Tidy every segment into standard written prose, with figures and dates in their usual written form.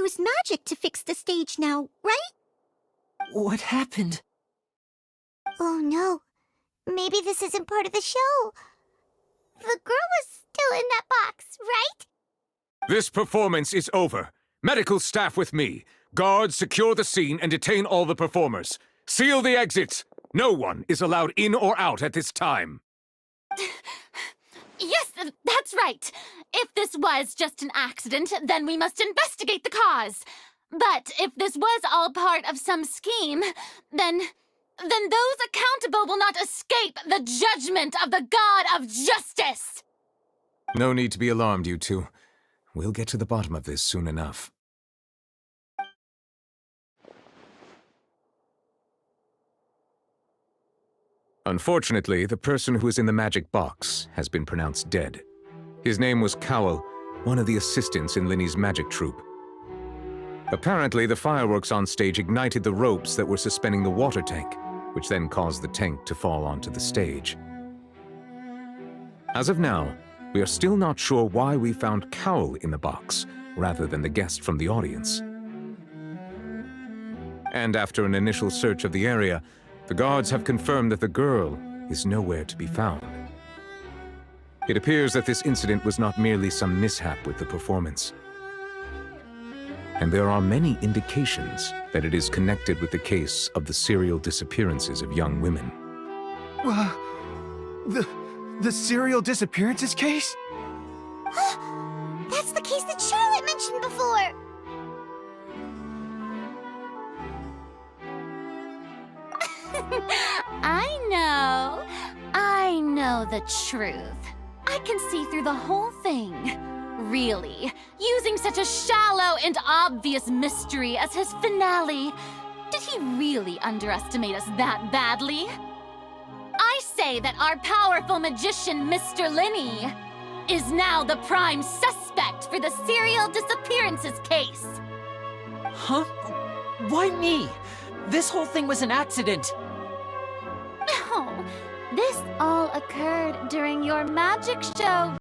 use magic to fix the stage now, right? What happened? Oh no. Maybe this isn't part of the show. The girl was still in that box, right? This performance is over. Medical staff with me. Guards, secure the scene and detain all the performers. Seal the exits. No one is allowed in or out at this time. Yes, that's right. If this was just an accident, then we must investigate the cause. But if this was all part of some scheme, then those accountable will not escape the judgment of the God of Justice! No need to be alarmed, you two. We'll get to the bottom of this soon enough. Unfortunately, the person who is in the magic box has been pronounced dead. His name was Cowell, one of the assistants in Lini's magic troupe. Apparently, the fireworks on stage ignited the ropes that were suspending the water tank, which then caused the tank to fall onto the stage. As of now, we are still not sure why we found Cowell in the box, rather than the guest from the audience. And after an initial search of the area, the guards have confirmed that the girl is nowhere to be found. It appears that this incident was not merely some mishap with the performance. And there are many indications that it is connected with the case of the serial disappearances of young women. The serial disappearances case? That's the case that Charlotte mentioned before! I know the truth. I can see through the whole thing. Really, using such a shallow and obvious mystery as his finale. Did he really underestimate us that badly? I say that our powerful magician, Mr. Lini, is now the prime suspect for the serial disappearances case. Huh? Why me? This whole thing was an accident. No, this all occurred during your magic show.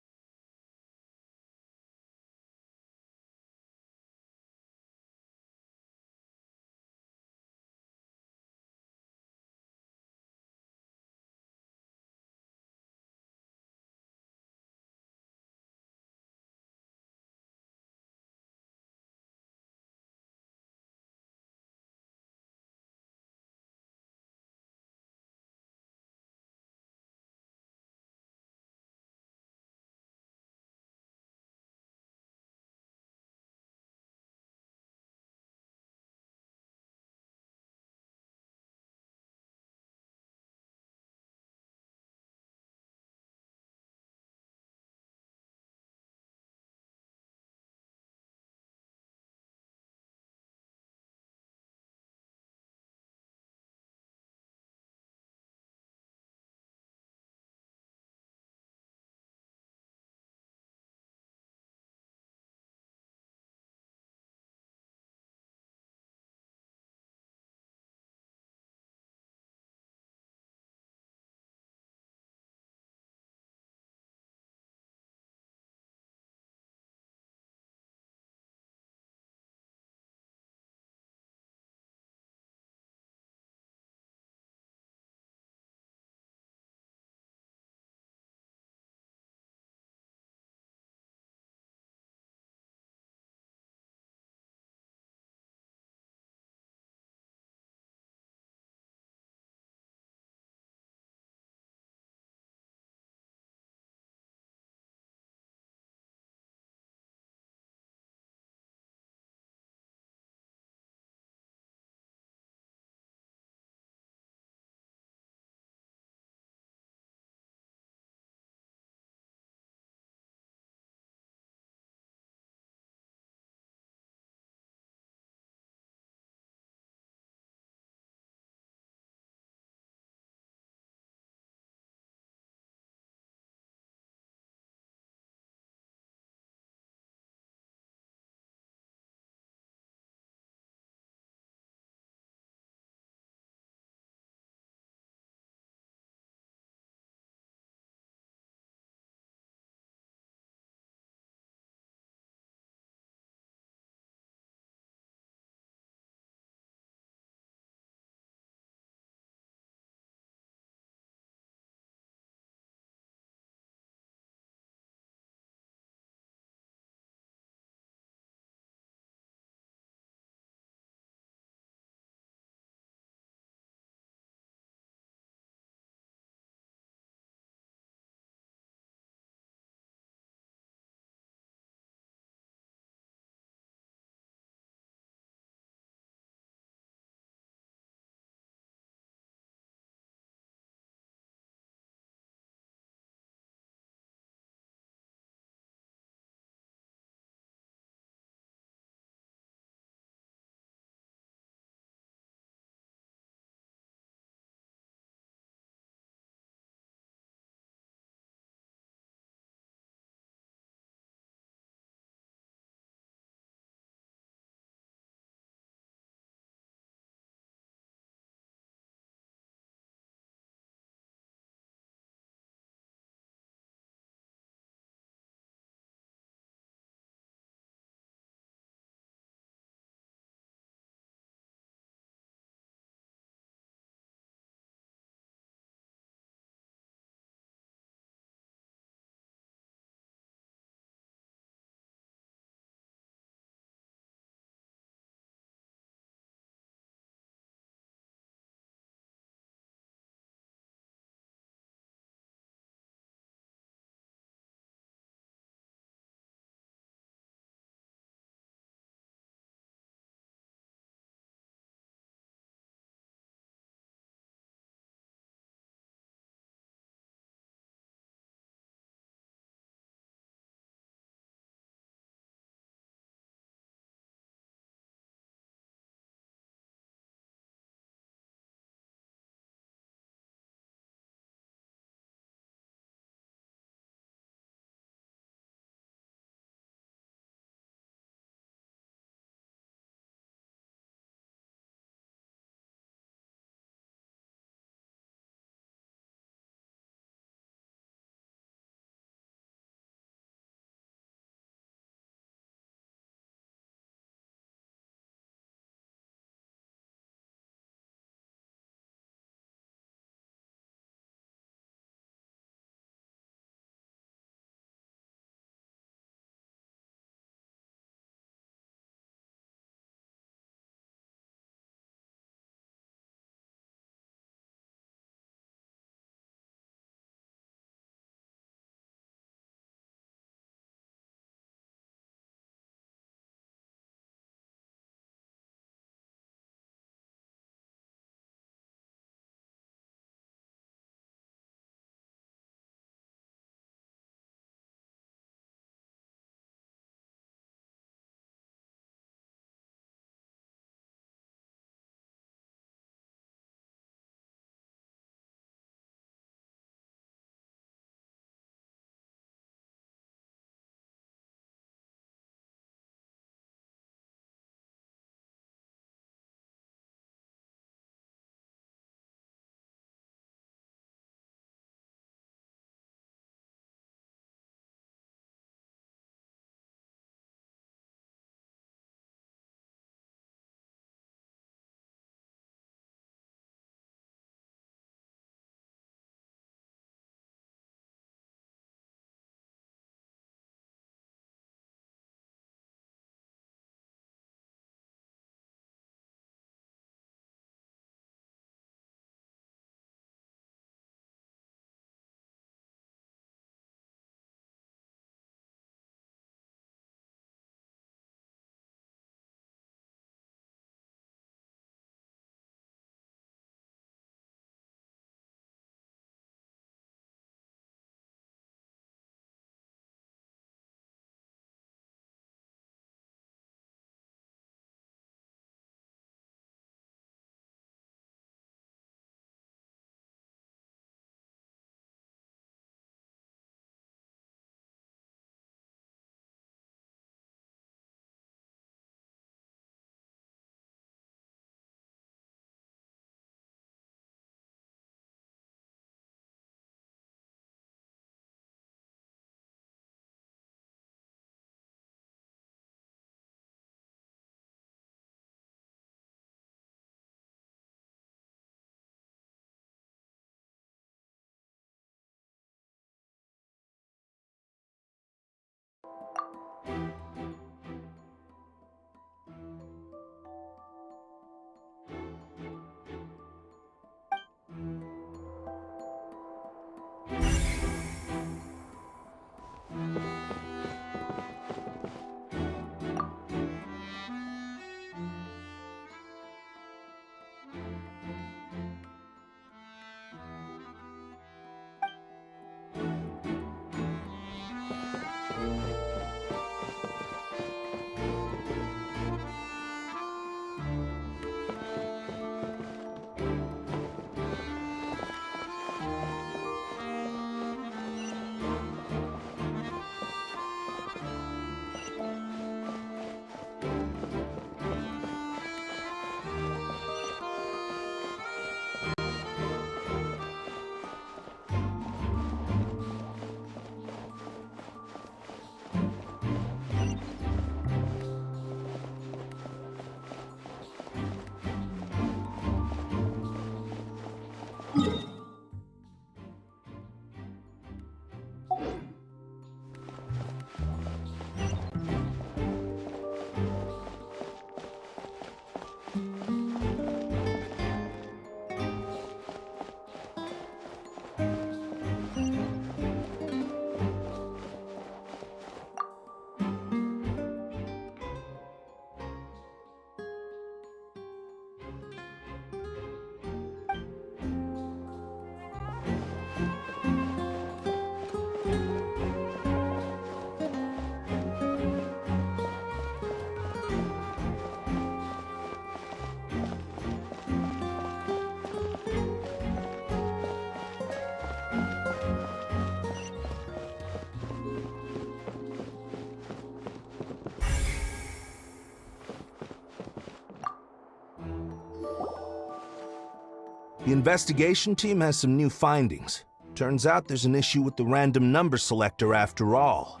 The investigation team has some new findings. Turns out there's an issue with the random number selector after all.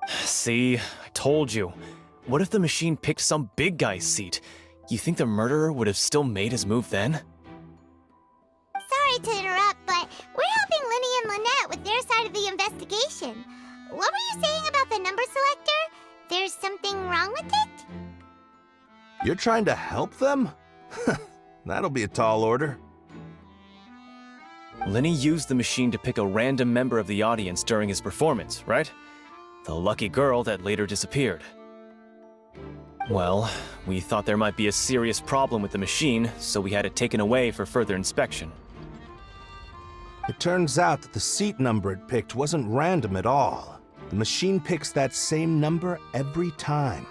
See, I told you. What if the machine picked some big guy's seat? You think the murderer would have still made his move then? Sorry to interrupt, but we're helping Lini and Lynette with their side of the investigation. What were you saying about the number selector? There's something wrong with it? You're trying to help them? That'll be a tall order. Lini used the machine to pick a random member of the audience during his performance, right? The lucky girl that later disappeared. Well, we thought there might be a serious problem with the machine, so we had it taken away for further inspection. It turns out that the seat number it picked wasn't random at all. The machine picks that same number every time.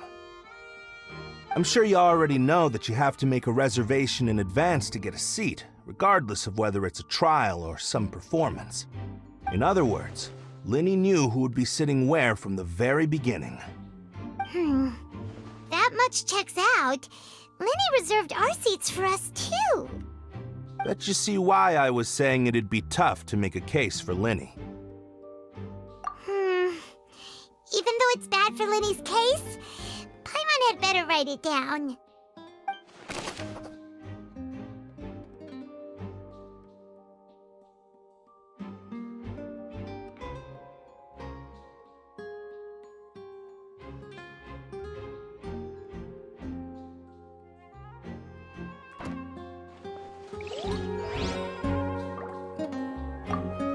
I'm sure you already know that you have to make a reservation in advance to get a seat, regardless of whether it's a trial or some performance. In other words, Lini knew who would be sitting where from the very beginning. That much checks out. Lini reserved our seats for us, too. Bet you see why I was saying it'd be tough to make a case for Lini. Even though it's bad for Lini's case, Paimon had better write it down.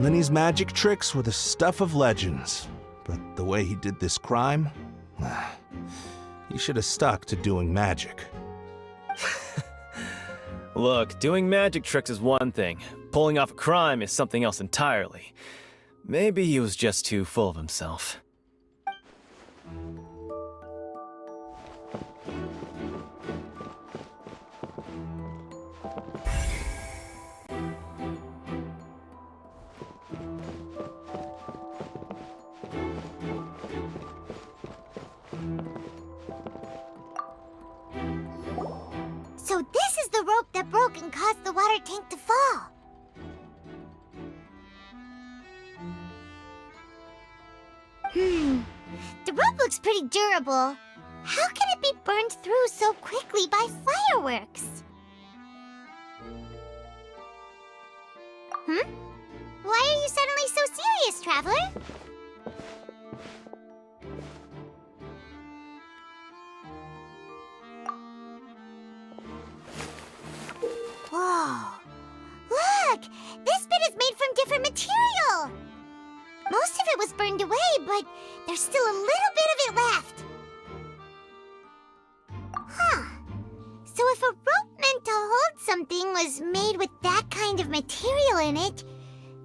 Lini's magic tricks were the stuff of legends, but the way he did this crime, he should have stuck to doing magic. Look, doing magic tricks is one thing. Pulling off a crime is something else entirely. Maybe he was just too full of himself. So this is the rope that broke and caused the water tank to fall. The rope looks pretty durable. How can it be burned through so quickly by fireworks? Why are you suddenly so serious, Traveler? Whoa! Look! This bit is made from different material! Most of it was burned away, but there's still a little bit of it left. Huh. So if a rope meant to hold something was made with that kind of material in it,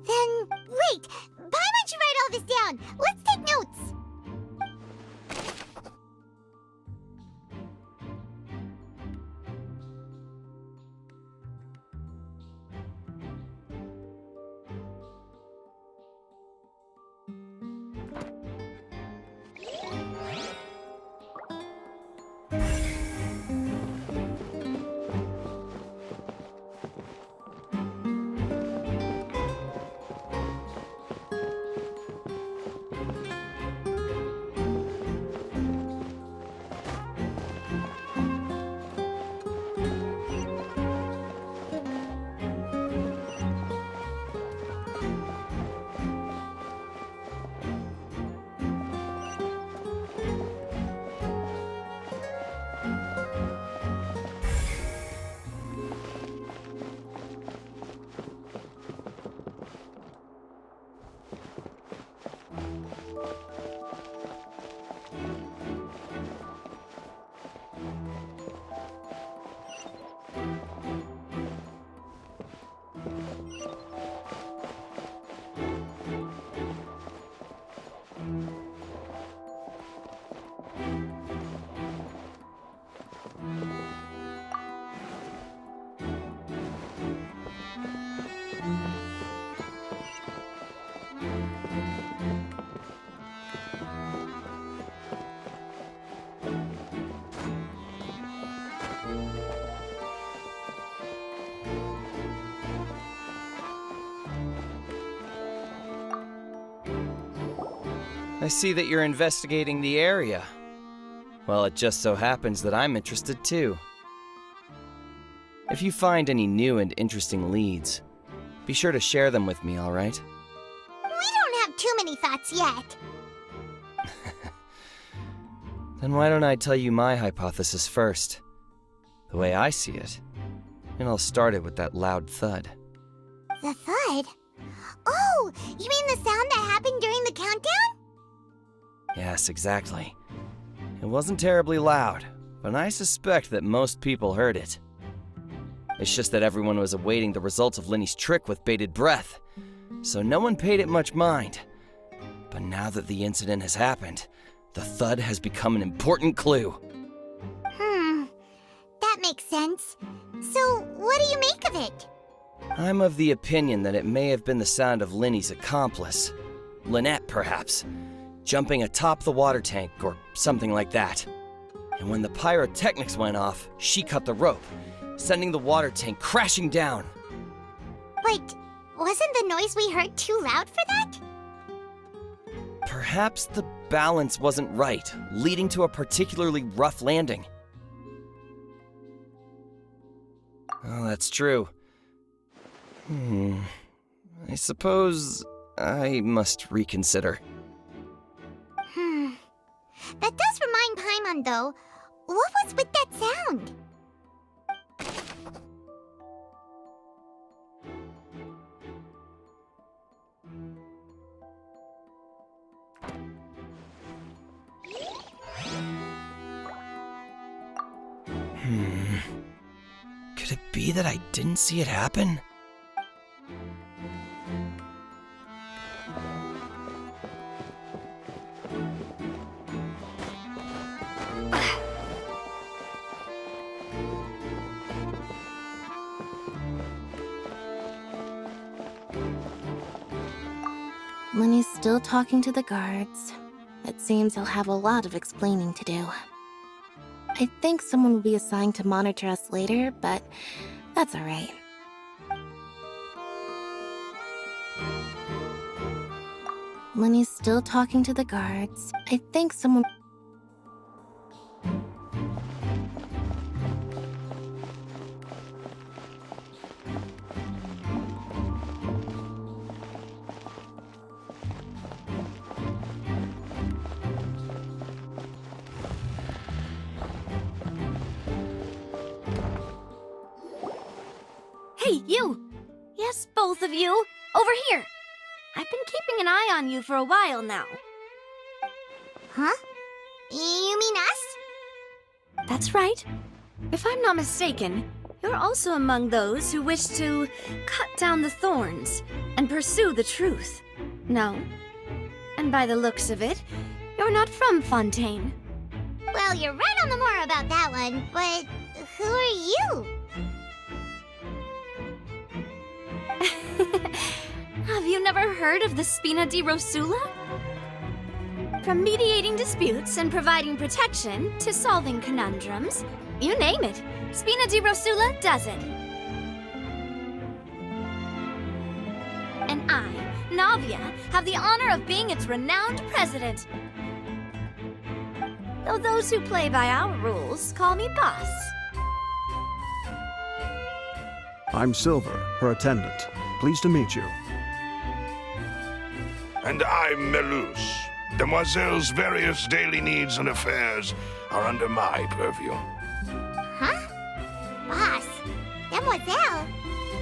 then... Wait! Paimon should write all this down! Let's take notes! I see that you're investigating the area. Well, it just so happens that I'm interested too. If you find any new and interesting leads, be sure to share them with me, alright? We don't have too many thoughts yet. Then why don't I tell you my hypothesis first? The way I see it. And I'll start it with that loud thud. The thud? Oh, you mean the sound that happened during the countdown? Yes, exactly. It wasn't terribly loud, but I suspect that most people heard it. It's just that everyone was awaiting the results of Lini's trick with bated breath, so no one paid it much mind. But now that the incident has happened, the thud has become an important clue. That makes sense. So, what do you make of it? I'm of the opinion that it may have been the sound of Lini's accomplice. Lynette, perhaps. Jumping atop the water tank, or something like that. And when the pyrotechnics went off, she cut the rope, sending the water tank crashing down. But wasn't the noise we heard too loud for that? Perhaps the balance wasn't right, leading to a particularly rough landing. Oh, that's true. I suppose I must reconsider. That does remind Paimon, though. What was with that sound? Could it be that I didn't see it happen? Lini's still talking to the guards. It seems he'll have a lot of explaining to do. I think someone will be assigned to monitor us later, but that's alright. Lini's still talking to the guards. I think someone... Hey, you! Yes, both of you! Over here! I've been keeping an eye on you for a while now. Huh? You mean us? That's right. If I'm not mistaken, you're also among those who wish to cut down the thorns and pursue the truth. No? And by the looks of it, you're not from Fontaine. Well, you're right on the more about that one, but who are you? Have you never heard of the Spina di Rosula? From mediating disputes and providing protection to solving conundrums, you name it, Spina di Rosula does it. And I, Navia, have the honor of being its renowned president. Though those who play by our rules call me boss. I'm Silver, her attendant. Pleased to meet you. And I'm Melus. Demoiselle's various daily needs and affairs are under my purview. Huh? Boss? Demoiselle?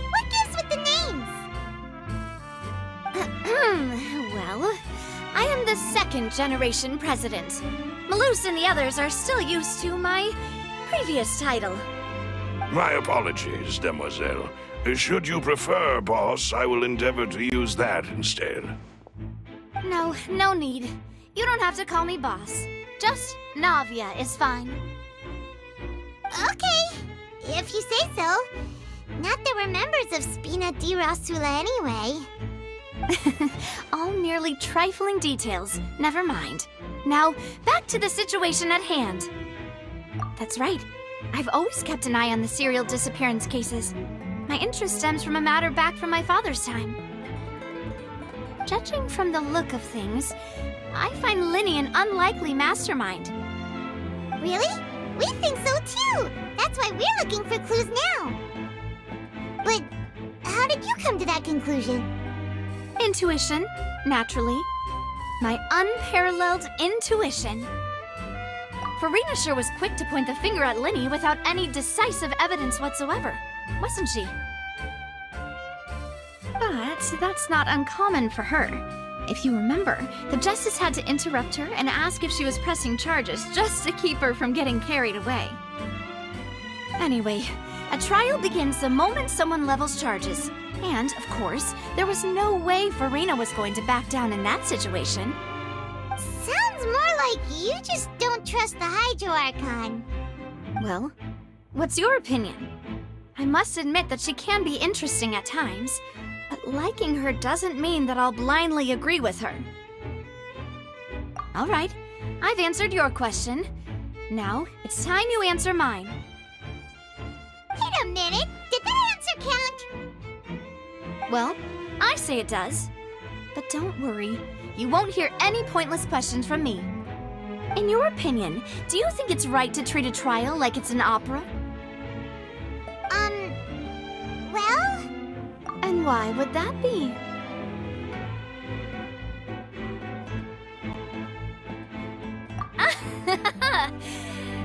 What gives with the names? Well, I am the second generation president. Melus and the others are still used to my previous title. My apologies, Demoiselle. Should you prefer, boss, I will endeavor to use that instead. No, no need. You don't have to call me boss. Just Navia is fine. Okay, if you say so. Not that we're members of Spina di Rosula anyway. All merely trifling details. Never mind. Now, back to the situation at hand. That's right. I've always kept an eye on the serial disappearance cases. My interest stems from a matter back from my father's time. judging from the look of things, I find Lini an unlikely mastermind. Really? We think so too! That's why we're looking for clues now! But how did you come to that conclusion? Intuition, naturally. My unparalleled intuition. Farina sure was quick to point the finger at Lini without any decisive evidence whatsoever, wasn't she? But that's not uncommon for her. If you remember, the Justice had to interrupt her and ask if she was pressing charges just to keep her from getting carried away. Anyway, a trial begins the moment someone levels charges. And, of course, there was no way Farina was going to back down in that situation. Sounds more like you just don't trust the Gidro-Archon. Well, what's your opinion? I must admit that she can be interesting at times, but liking her doesn't mean that I'll blindly agree with her. All right, I've answered your question. Now, it's time you answer mine. Wait a minute, did that answer count? Well, I say it does. But don't worry, you won't hear any pointless questions from me. In your opinion, do you think it's right to treat a trial like it's an opera? Well? And why would that be?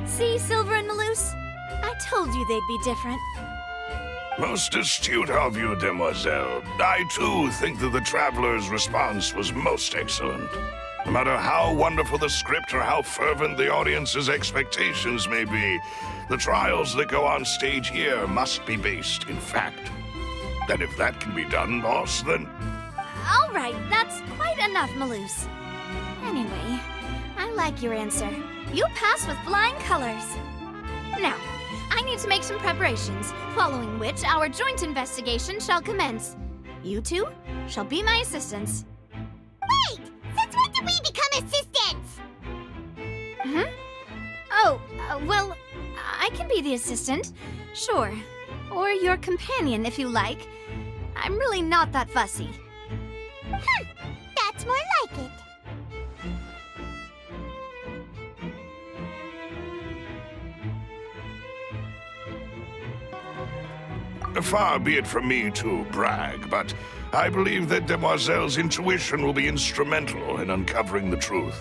See, Silver and Maloose? I told you they'd be different. Most astute of you, demoiselle. I too think that the traveler's response was most excellent. No matter how wonderful the script or how fervent the audience's expectations may be, the trials that go on stage here must be based in fact. And if that can be done, boss, then... All right, that's quite enough, Maloose. Anyway, I like your answer. You pass with flying colors. Now, I need to make some preparations, following which our joint investigation shall commence. You two shall be my assistants. Wait! Since when did we become assistants? Oh, well, I can be the assistant, sure. Or your companion, if you like. I'm really not that fussy. That's more like it. Far be it from me to brag, but I believe that Demoiselle's intuition will be instrumental in uncovering the truth.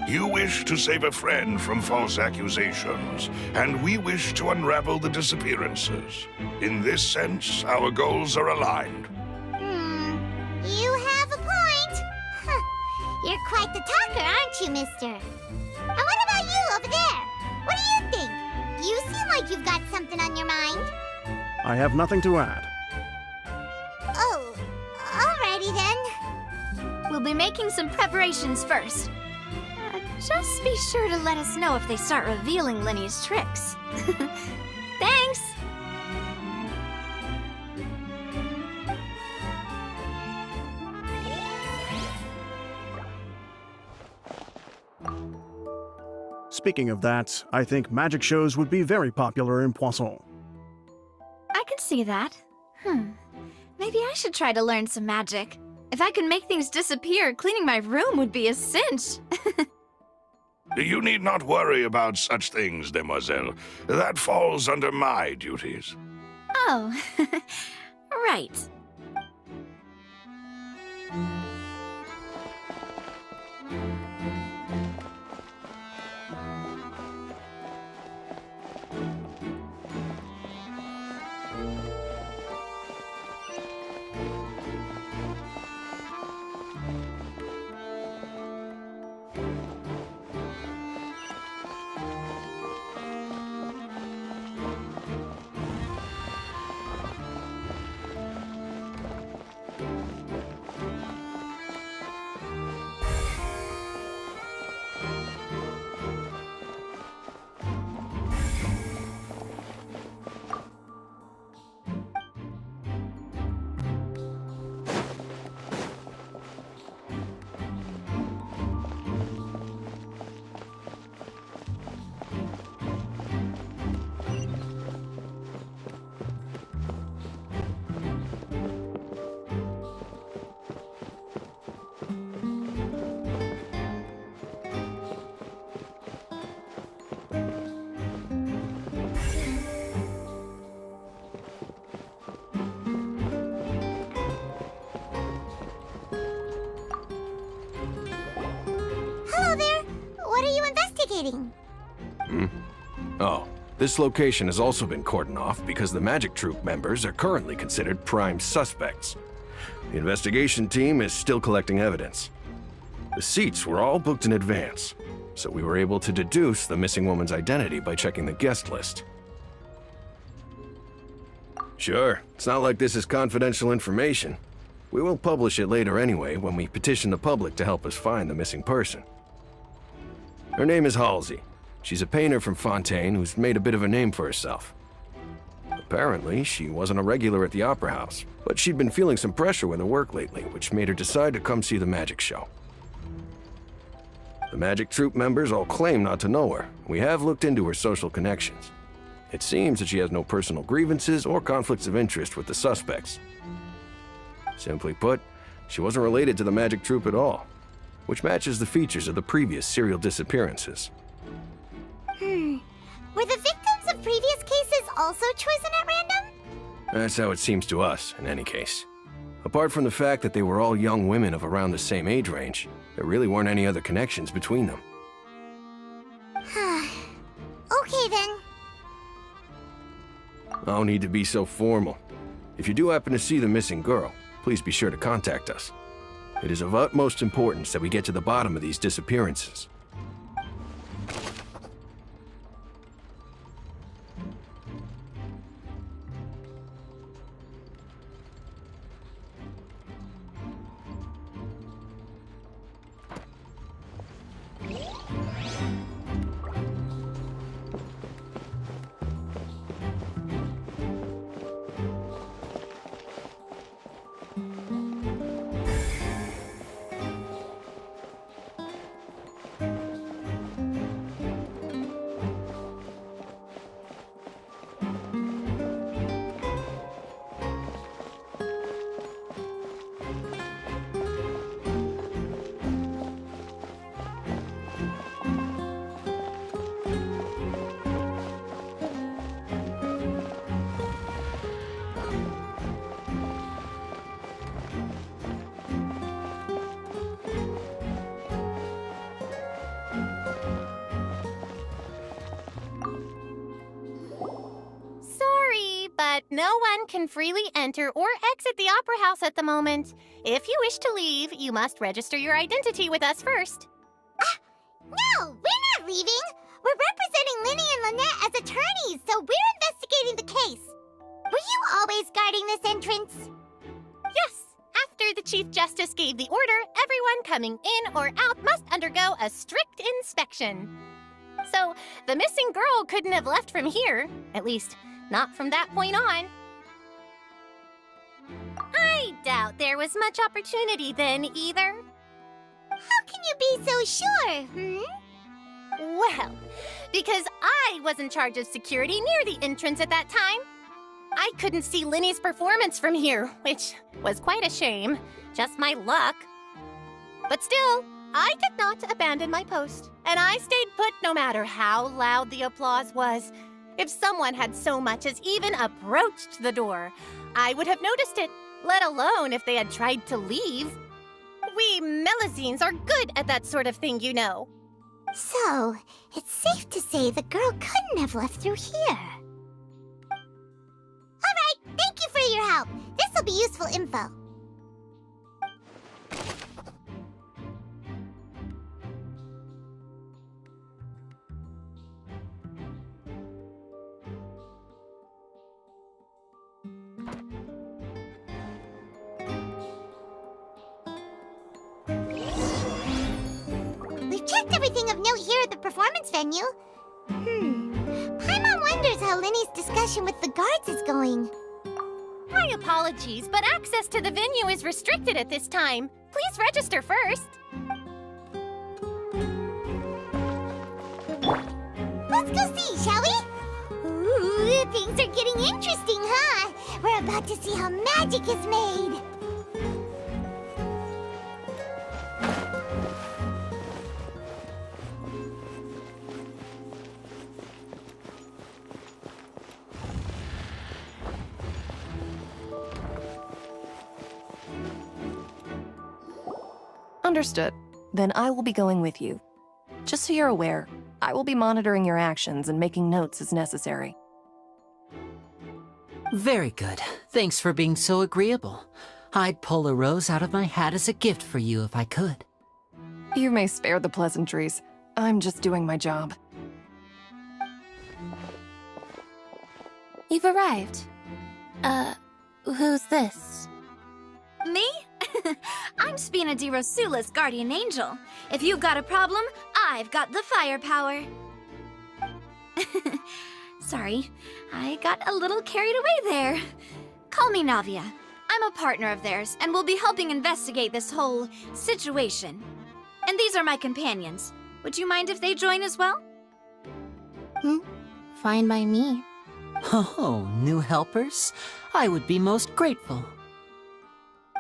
You wish to save a friend from false accusations, and we wish to unravel the disappearances. In this sense, our goals are aligned. You have a point. You're quite the talker, aren't you, mister? And what about you over there? What do you think? You seem like you've got something on your mind. I have nothing to add. Oh, alrighty then. We'll be making some preparations first. Just be sure to let us know if they start revealing Lini's tricks. Thanks! Speaking of that, I think magic shows would be very popular in Poisson. I can see that. Maybe I should try to learn some magic. If I could make things disappear, cleaning my room would be a cinch. You need not worry about such things, demoiselle. That falls under my duties. Oh, right. kidding. Oh, this location has also been cordoned off because the Magic Troupe members are currently considered prime suspects. The investigation team is still collecting evidence. The seats were all booked in advance, so we were able to deduce the missing woman's identity by checking the guest list. Sure, it's not like this is confidential information. We will publish it later anyway when we petition the public to help us find the missing person. Her name is Halsey. She's a painter from Fontaine who's made a bit of a name for herself. Apparently, she wasn't a regular at the Opera House, but she'd been feeling some pressure with her work lately, which made her decide to come see the magic show. The Magic Troupe members all claim not to know her. We have looked into her social connections. It seems that she has no personal grievances or conflicts of interest with the suspects. Simply put, she wasn't related to the Magic Troupe at all, which matches the features of the previous serial disappearances. Were the victims of previous cases also chosen at random? That's how it seems to us, in any case. Apart from the fact that they were all young women of around the same age range, there really weren't any other connections between them. Okay then. No need to be so formal. If you do happen to see the missing girl, please be sure to contact us. It is of utmost importance that we get to the bottom of these disappearances. But no one can freely enter or exit the Opera House at the moment. If you wish to leave, you must register your identity with us first. No, we're not leaving. We're representing Lini and Lynette as attorneys, so we're investigating the case. Were you always guarding this entrance? Yes. After the Chief Justice gave the order, everyone coming in or out must undergo a strict inspection. So, the missing girl couldn't have left from here. At least, not from that point on. I doubt there was much opportunity then, either. How can you be so sure, Well, because I was in charge of security near the entrance at that time. I couldn't see Lini's performance from here, which was quite a shame. Just my luck. But still, I did not abandon my post, and I stayed put no matter how loud the applause was. If someone had so much as even approached the door, I would have noticed it, let alone if they had tried to leave. We Melusines are good at that sort of thing, you know. So, it's safe to say the girl couldn't have left through here. All right, thank you for your help. This will be useful info. We've checked everything of note here at the performance venue. Paimon wonders how Lini's discussion with the guards is going. My apologies, but access to the venue is restricted at this time. Please register first. Let's go see, shall we? Ooh, things are getting interesting, huh? We're about to see how magic is made. Understood. Then I will be going with you. Just so you're aware, I will be monitoring your actions and making notes as necessary. Very good. Thanks for being so agreeable. I'd pull a rose out of my hat as a gift for you if I could. You may spare the pleasantries. I'm just doing my job. You've arrived. Who's this? Me? I'm Spina di Rosula's guardian angel. If you've got a problem, I've got the firepower. Sorry, I got a little carried away there. Call me Navia. I'm a partner of theirs, and will be helping investigate this whole situation. And these are my companions. Would you mind if they join as well? Fine by me. Oh, new helpers? I would be most grateful.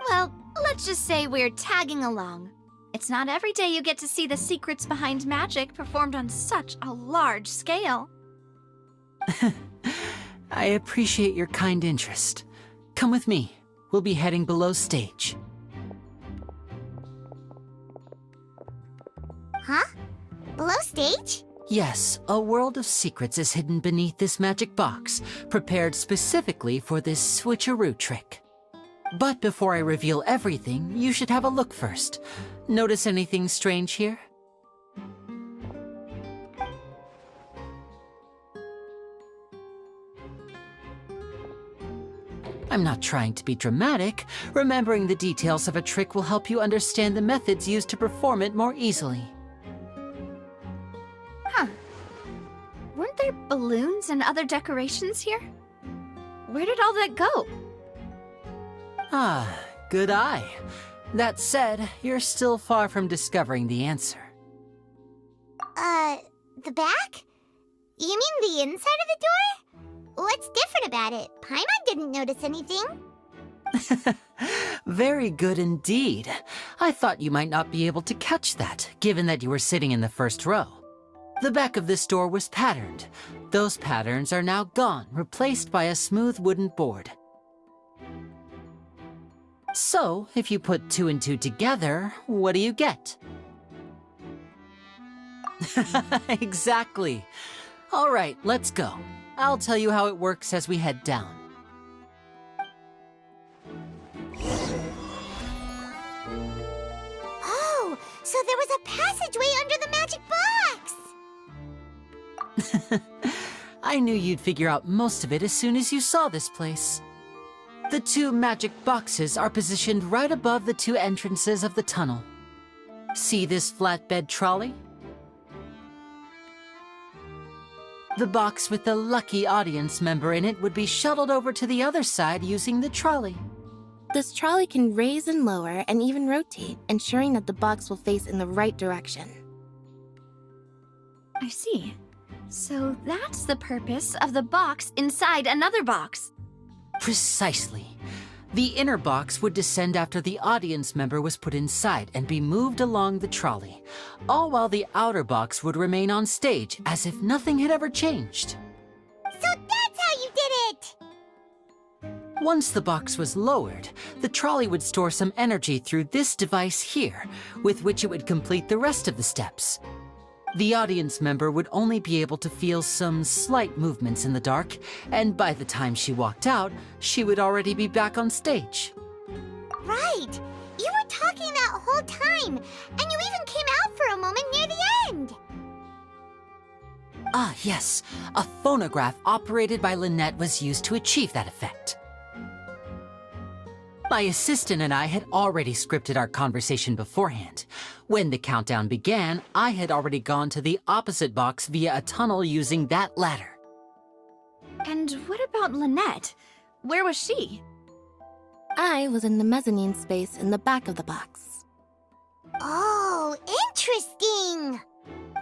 Well, let's just say we're tagging along. It's not every day you get to see the secrets behind magic performed on such a large scale. I appreciate your kind interest. Come with me. We'll be heading below stage. Huh? Below stage? Yes, a world of secrets is hidden beneath this magic box, prepared specifically for this switcheroo trick. But before I reveal everything, you should have a look first. Notice anything strange here? I'm not trying to be dramatic. Remembering the details of a trick will help you understand the methods used to perform it more easily. Huh. Weren't there balloons and other decorations here? Where did all that go? Ah, good eye. That said, you're still far from discovering the answer. The back? You mean the inside of the door? What's different about it? Paimon didn't notice anything. Very good indeed. I thought you might not be able to catch that, given that you were sitting in the first row. The back of this door was patterned. Those patterns are now gone, replaced by a smooth wooden board. So, if you put 2 and 2 together, what do you get? Exactly. All right, let's go. I'll tell you how it works as we head down. Oh, so there was a passageway under the magic box! I knew you'd figure out most of it as soon as you saw this place. The 2 magic boxes are positioned right above the 2 entrances of the tunnel. See this flatbed trolley? The box with the lucky audience member in it would be shuttled over to the other side using the trolley. This trolley can raise and lower and even rotate, ensuring that the box will face in the right direction. I see. So that's the purpose of the box inside another box. Precisely. The inner box would descend after the audience member was put inside and be moved along the trolley, all while the outer box would remain on stage as if nothing had ever changed. So that's how you did it! Once the box was lowered, the trolley would store some energy through this device here, with which it would complete the rest of the steps. The audience member would only be able to feel some slight movements in the dark, and by the time she walked out, she would already be back on stage. Right! You were talking that whole time, and you even came out for a moment near the end! Ah, yes. A phonograph operated by Lynette was used to achieve that effect. My assistant and I had already scripted our conversation beforehand. When the countdown began, I had already gone to the opposite box via a tunnel using that ladder. And what about Lynette? Where was she? I was in the mezzanine space in the back of the box. Oh, interesting!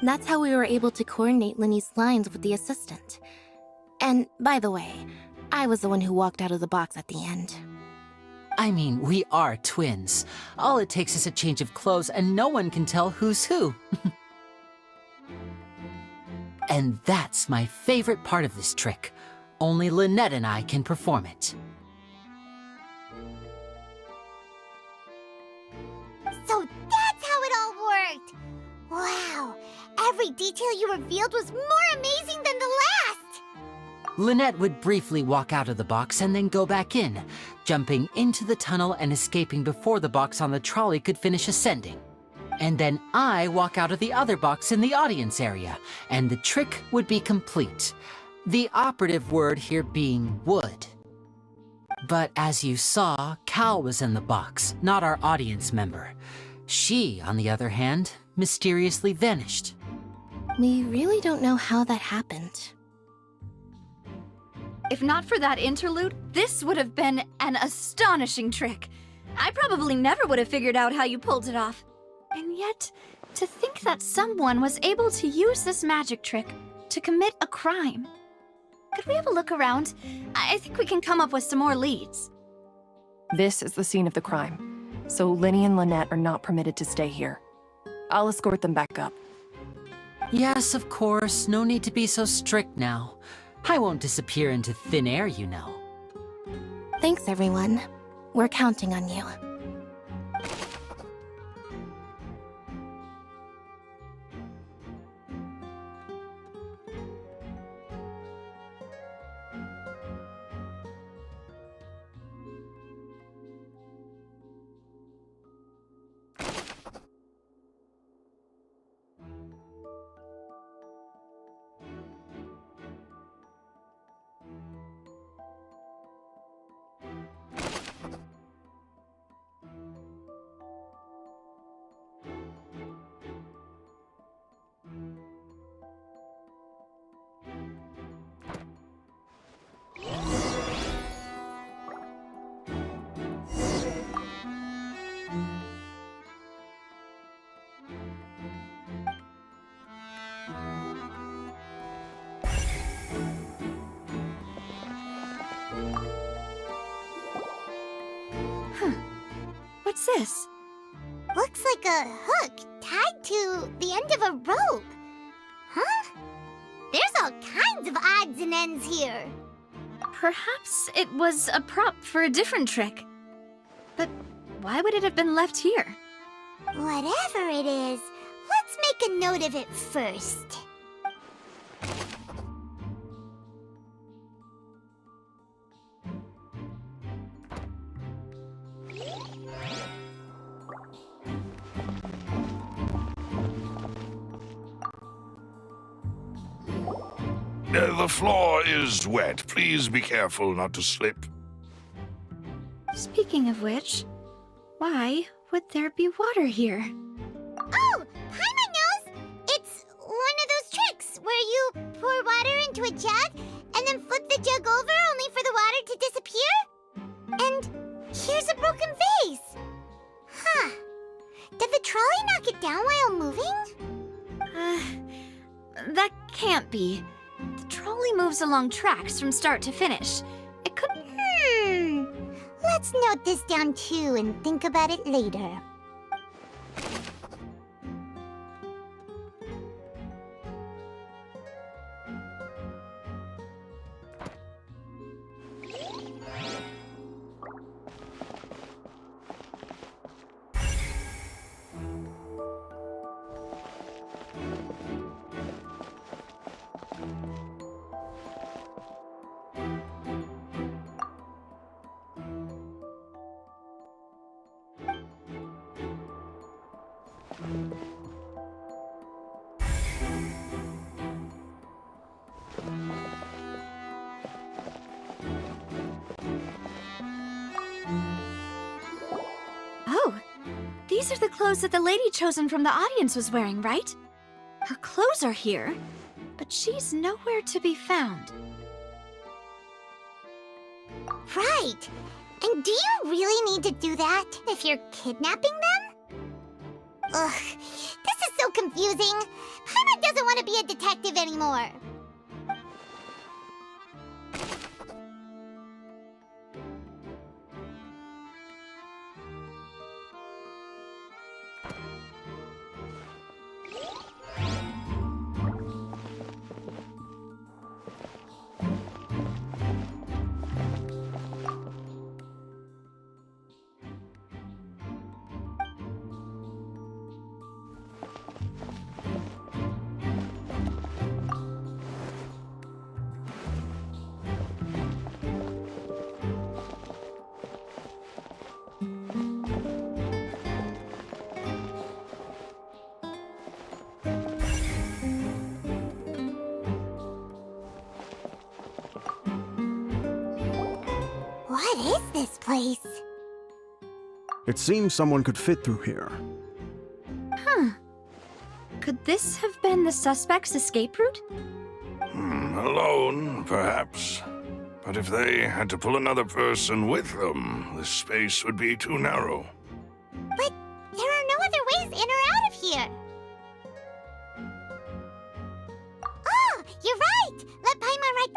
That's how we were able to coordinate Lini's lines with the assistant. And, by the way, I was the one who walked out of the box at the end. I mean, we are twins. All it takes is a change of clothes and no one can tell who's who. And that's my favorite part of this trick. Only Lynette and I can perform it. So that's how it all worked! Wow! every detail you revealed was more amazing than the last! Lynette would briefly walk out of the box and then go back in, jumping into the tunnel and escaping before the box on the trolley could finish ascending. And then I walk out of the other box in the audience area, and the trick would be complete. The operative word here being would. But as you saw, Cal was in the box, not our audience member. She, on the other hand, mysteriously vanished. We really don't know how that happened. If not for that interlude, this would have been an astonishing trick. I probably never would have figured out how you pulled it off. And yet, to think that someone was able to use this magic trick to commit a crime. Could we have a look around? I think we can come up with some more leads. This is the scene of the crime, so Lini and Lynette are not permitted to stay here. I'll escort them back up. Yes, of course. No need to be so strict now. I won't disappear into thin air, you know. Thanks, everyone. We're counting on you. What's this? Looks like a hook tied to the end of a rope. Huh? There's all kinds of odds and ends here. Perhaps it was a prop for a different trick. But why would it have been left here? Whatever it is, let's make a note of it first. The floor is wet. Please be careful not to slip. Speaking of which, why would there be water here? Oh, Paimon knows! It's one of those tricks where you pour water into a jug and then flip the jug over only for the water to disappear? And here's a broken vase. Huh. Did the trolley knock it down while moving? That can't be. The trolley moves along tracks from start to finish. It could... Let's note this down too and think about it later. Oh, these are the clothes that the lady chosen from the audience was wearing, right? Her clothes are here, but she's nowhere to be found. Right. And do you really need to do that if you're kidnapping them? Ugh, this is so confusing. Paimon doesn't want to be a detective anymore. What is this place? It seems someone could fit through here. Huh. Could this have been the suspect's escape route? Alone, perhaps. But if they had to pull another person with them, the space would be too narrow. But there are no other ways in or out of here. Oh, you're right! Let Paimon right...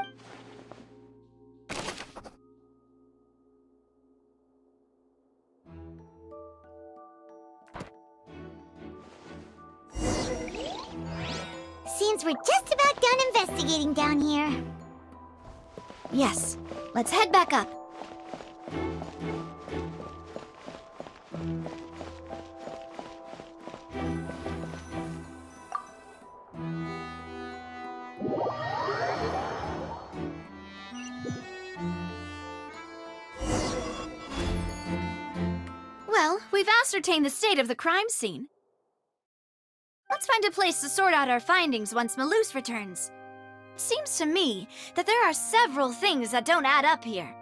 Seems we're just about done investigating down here. Yes. Let's head back up. Well, we've ascertained the state of the crime scene. Let's find a place to sort out our findings once Malus returns. Seems to me that there are several things that don't add up here.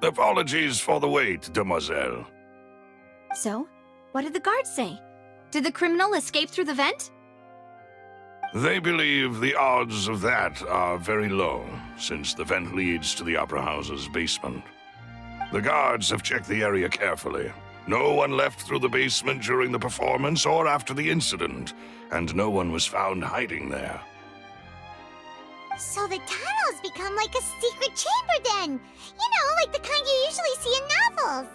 Apologies for the wait, demoiselle. So, what did the guards say? Did the criminal escape through the vent? They believe the odds of that are very low, since the vent leads to the Opera House's basement. The guards have checked the area carefully. No one left through the basement during the performance or after the incident, and no one was found hiding there. So the tunnels become like a secret chamber then! You know, like the kind you usually see in novels!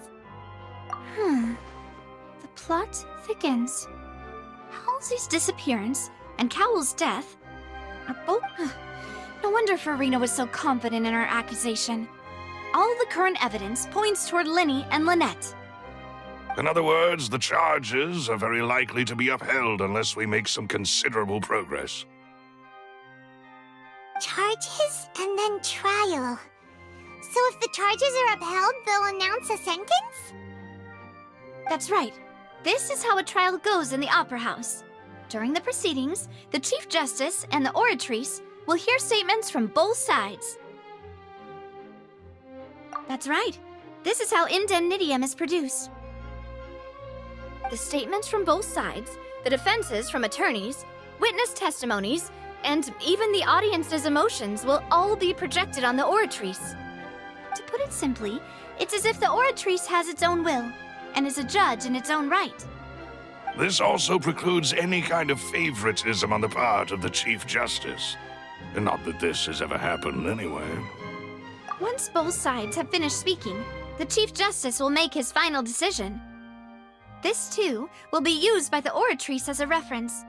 The plot thickens. Halsey's disappearance and Cowell's death are both... No wonder Furina was so confident in her accusation. All the current evidence points toward Lini and Lynette. In other words, the charges are very likely to be upheld unless we make some considerable progress. Charges and then trial. So if the charges are upheld, they'll announce a sentence? That's right. This is how a trial goes in the Opera House. During the proceedings, the Chief Justice and the Oratrice will hear statements from both sides. That's right. This is how indemnitium is produced. The statements from both sides, the defenses from attorneys, witness testimonies, and even the audience's emotions will all be projected on the Oratrice. To put it simply, it's as if the Oratrice has its own will, and is a judge in its own right. This also precludes any kind of favoritism on the part of the Chief Justice. And not that this has ever happened anyway. Once both sides have finished speaking, the Chief Justice will make his final decision. This, too, will be used by the Oratrice as a reference.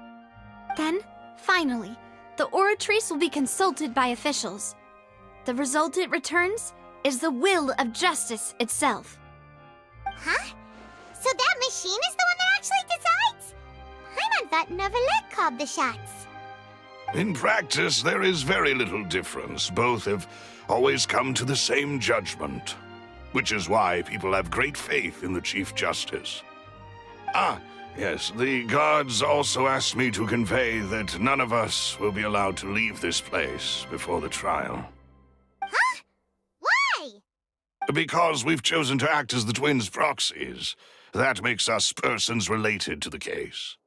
Then, finally, the Oratrice will be consulted by officials. The result it returns is the will of justice itself. Huh? So that machine is the one that actually decides? Paimon thought Neverlet called the shots. In practice, there is very little difference. Both have always come to the same judgment, which is why people have great faith in the Chief Justice. Ah, yes, the guards also asked me to convey that none of us will be allowed to leave this place before the trial. Huh? Why? Because we've chosen to act as the twins' proxies. That makes us persons related to the case.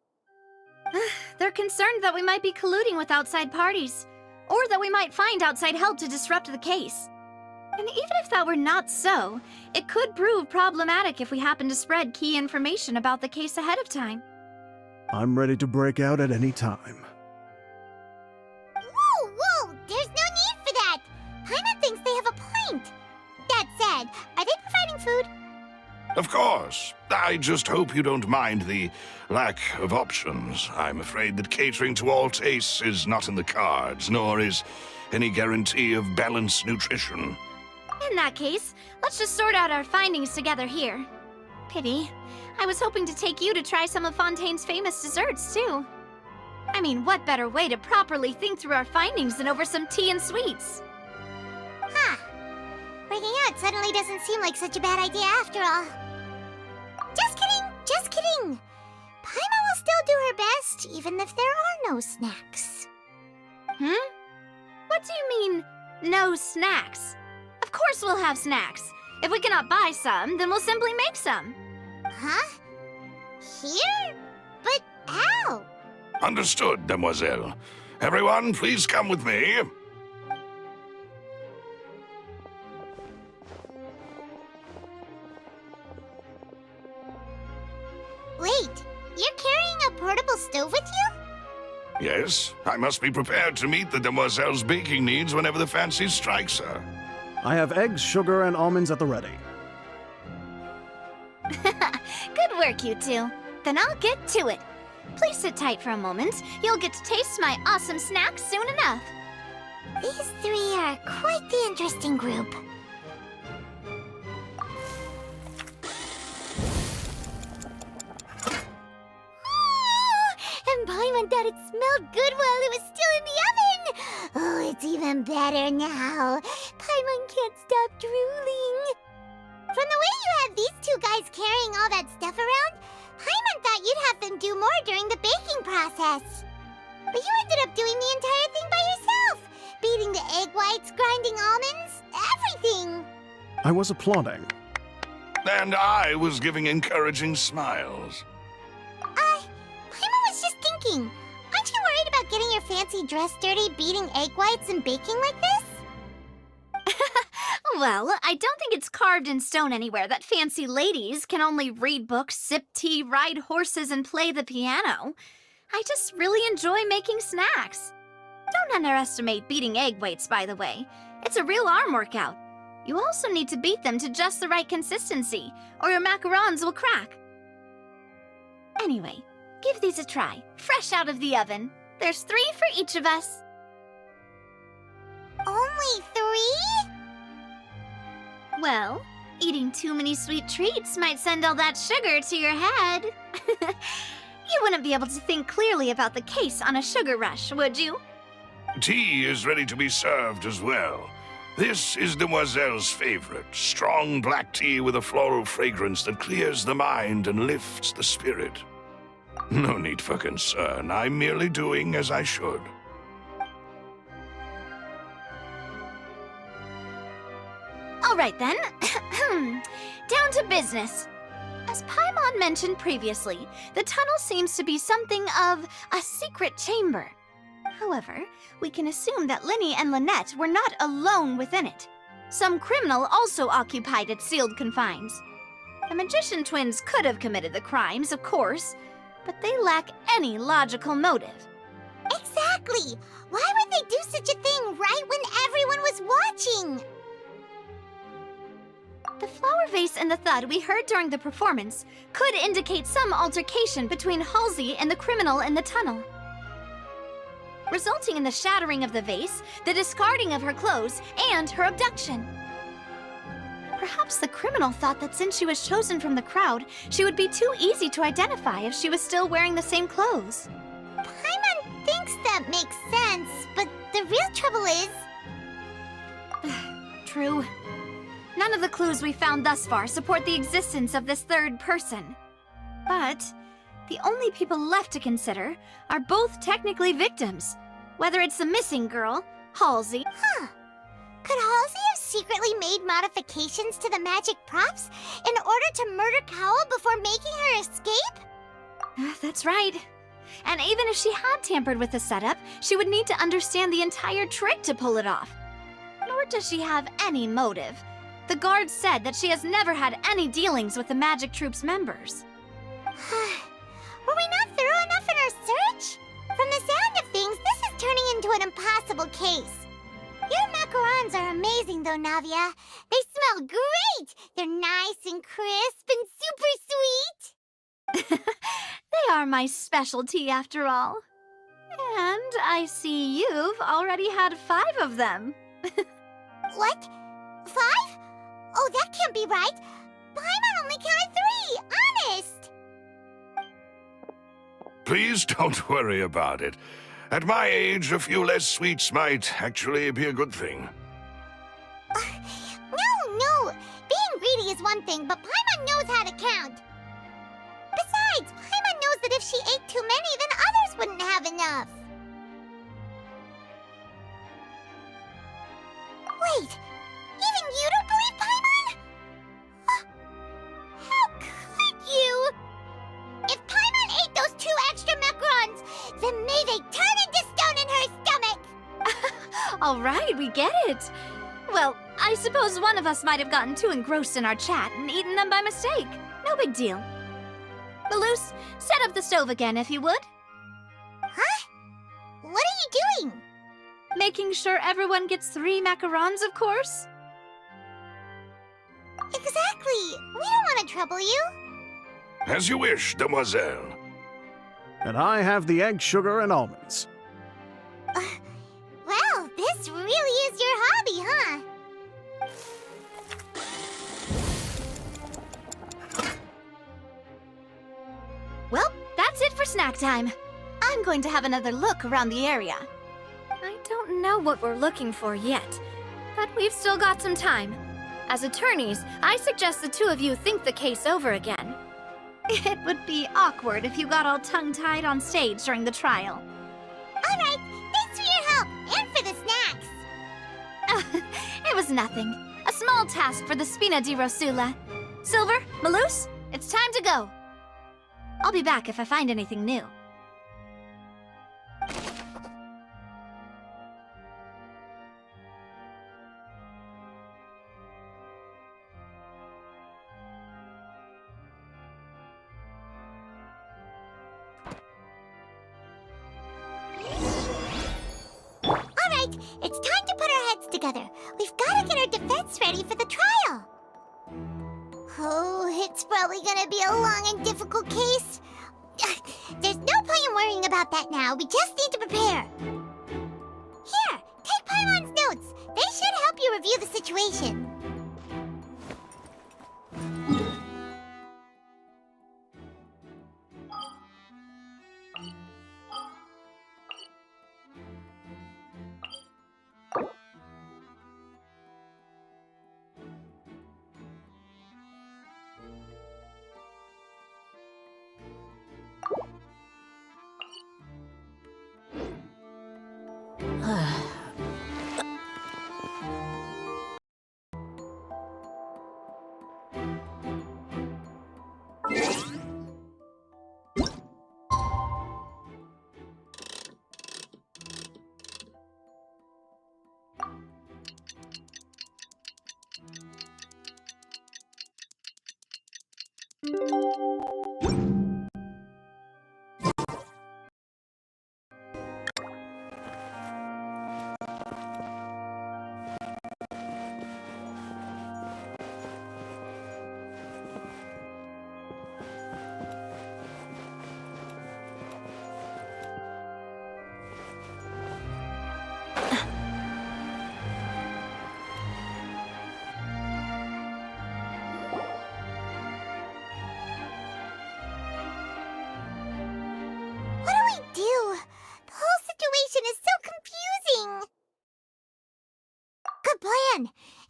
They're concerned that we might be colluding with outside parties, or that we might find outside help to disrupt the case. And even if that were not so, it could prove problematic if we happen to spread key information about the case ahead of time. I'm ready to break out at any time. Whoa! There's no need for that! Paimon thinks they have a point. That said, are they providing food? Of course. I just hope you don't mind the lack of options. I'm afraid that catering to all tastes is not in the cards, nor is any guarantee of balanced nutrition. In that case, let's just sort out our findings together here. Pity. I was hoping to take you to try some of Fontaine's famous desserts, too. I mean, what better way to properly think through our findings than over some tea and sweets? Huh. Breaking out suddenly doesn't seem like such a bad idea after all. Just kidding! Paimon will still do her best, even if there are no snacks. What do you mean, no snacks? Of Of course we'll have snacks. If we cannot buy some, then we'll simply make some. Huh? Here? But how? Understood, demoiselle. Everyone, please come with me. Wait, you're carrying a portable stove with you? Yes, I must be prepared to meet the demoiselle's baking needs whenever the fancy strikes her. I have eggs, sugar, and almonds at the ready. Good work, you two. Then I'll get to it. Please sit tight for a moment. You'll get to taste my awesome snack soon enough. These three are quite the interesting group. And Paimon thought it smelled good while it was still in the oven! Oh, it's even better now. Paimon can't stop drooling. From the way you had these two guys carrying all that stuff around, Paimon thought you'd have them do more during the baking process. But you ended up doing the entire thing by yourself! Beating the egg whites, grinding almonds, everything! I was applauding. And I was giving encouraging smiles. Paimon was just thinking, aren't you worried about getting your fancy dress dirty beating egg whites and baking like this? Well, I don't think it's carved in stone anywhere that fancy ladies can only read books, sip tea, ride horses, and play the piano. I just really enjoy making snacks. Don't underestimate beating egg whites, by the way. It's a real arm workout. You also need to beat them to just the right consistency, or your macarons will crack. Anyway, give these a try, fresh out of the oven. There's 3 for each of us. Only 3? Well, eating too many sweet treats might send all that sugar to your head. You wouldn't be able to think clearly about the case on a sugar rush, would you? Tea is ready to be served as well. This is Demoiselle's favorite, strong black tea with a floral fragrance that clears the mind and lifts the spirit. No need for concern, I'm merely doing as I should. All right then, down to business. As Paimon mentioned previously, the tunnel seems to be something of a secret chamber. However, we can assume that Lini and Lynette were not alone within it. Some criminal also occupied its sealed confines. The magician twins could have committed the crimes, of course, but they lack any logical motive. Exactly! Why would they do such a thing right when everyone was watching? The flower vase and the thud we heard during the performance could indicate some altercation between Halsey and the criminal in the tunnel, resulting in the shattering of the vase, the discarding of her clothes, and her abduction. Perhaps the criminal thought that since she was chosen from the crowd, she would be too easy to identify if she was still wearing the same clothes. Paimon thinks that makes sense, but the real trouble is... True. None of the clues we found thus far support the existence of this third person. But the only people left to consider are both technically victims, whether it's the missing girl, Halsey. Huh. Could Halsey have secretly made modifications to the magic props in order to murder Cowell before making her escape? That's right. And even if she had tampered with the setup, she would need to understand the entire trick to pull it off. Nor does she have any motive. The guards said that she has never had any dealings with the magic troop's members. Were we not thorough enough in our search? From the sound of things, this is turning into an impossible case. Your macarons are amazing, though, Navia. They smell great! They're nice and crisp and super sweet! They are my specialty, after all. And I see you've already had 5 of them. What? 5? Oh, that can't be right. Paimon only counted 3, honest! Please don't worry about it. At my age, a few less sweets might actually be a good thing. No. Being greedy is one thing, but Paimon knows how to count. Besides, Paimon knows that if she ate too many, then others wouldn't have enough. Wait, even you All right, we get it. Well, I suppose one of us might have gotten too engrossed in our chat and eaten them by mistake. No big deal. Malus, set up the stove again if you would. Huh? What are you doing? Making sure everyone gets 3 macarons, of course. Exactly. We don't want to trouble you. As you wish, demoiselle. And I have the egg, sugar, and almonds. Well, this really is your hobby, huh? Well, that's it for snack time. I'm going to have another look around the area. I don't know what we're looking for yet, but we've still got some time. As attorneys, I suggest the two of you think the case over again. It would be awkward if you got all tongue-tied on stage during the trial. All right, thanks for your help and for the snacks. It was nothing. A small task for the Spina di Rosula. Silver, Malus, it's time to go. I'll be back if I find anything new. It's time to put our heads together. We've got to get our defense ready for the trial. Oh, it's probably gonna be a long and difficult case. There's no point in worrying about that now. We just need to prepare. Here, take Paimon's notes. They should help you review the situation.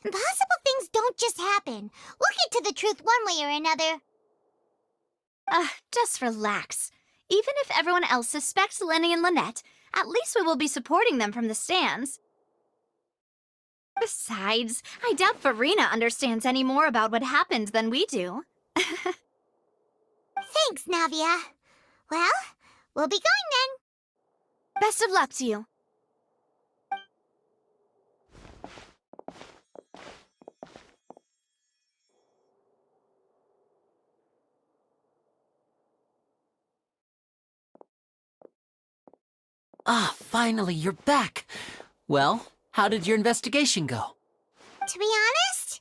Impossible things don't just happen. We'll get to the truth one way or another. Just relax. Even if everyone else suspects Lini and Lynette, at least we will be supporting them from the stands. Besides, I doubt Furina understands any more about what happened than we do. Thanks, Navia. Well, we'll be going then. Best of luck to you. Ah, finally, you're back. Well, how did your investigation go? To be honest,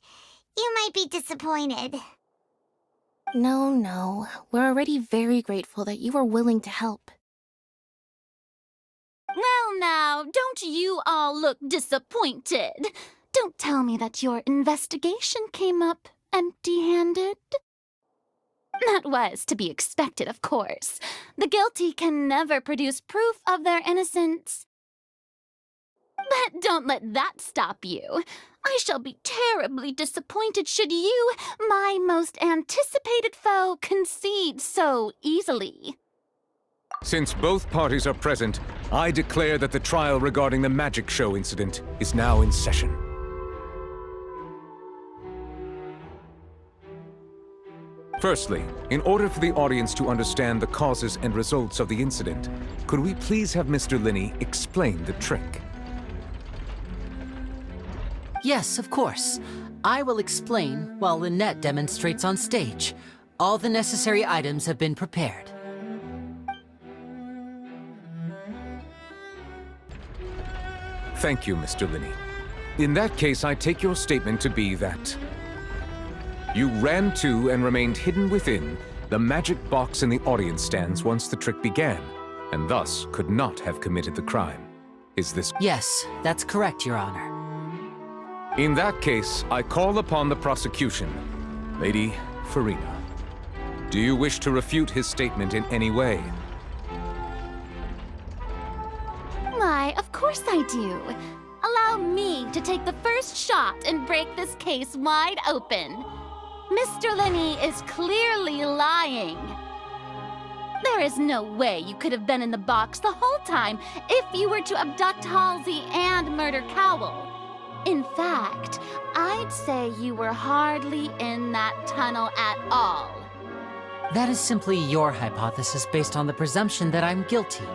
you might be disappointed. No. We're already very grateful that you were willing to help. Well now, don't you all look disappointed. Don't tell me that your investigation came up empty-handed. That was to be expected, of course. The guilty can never produce proof of their innocence. But don't let that stop you. I shall be terribly disappointed should you, my most anticipated foe, concede so easily. Since both parties are present, I declare that the trial regarding the magic show incident is now in session. Firstly, in order for the audience to understand the causes and results of the incident, could we please have Mr. Lini explain the trick? Yes, of course. I will explain while Lynette demonstrates on stage. All the necessary items have been prepared. Thank you, Mr. Lini. In that case, I take your statement to be that you ran to and remained hidden within the magic box in the audience stands once the trick began, and thus could not have committed the crime. Is this... Yes, that's correct, Your Honor. In that case, I call upon the prosecution. Lady Furina, do you wish to refute his statement in any way? Why, of course I do. Allow me to take the first shot and break this case wide open. Mr. Lini is clearly lying. There is no way you could have been in the box the whole time if you were to abduct Halsey and murder Cowell. In fact, I'd say you were hardly in that tunnel at all. That is simply your hypothesis based on the presumption that I'm guilty.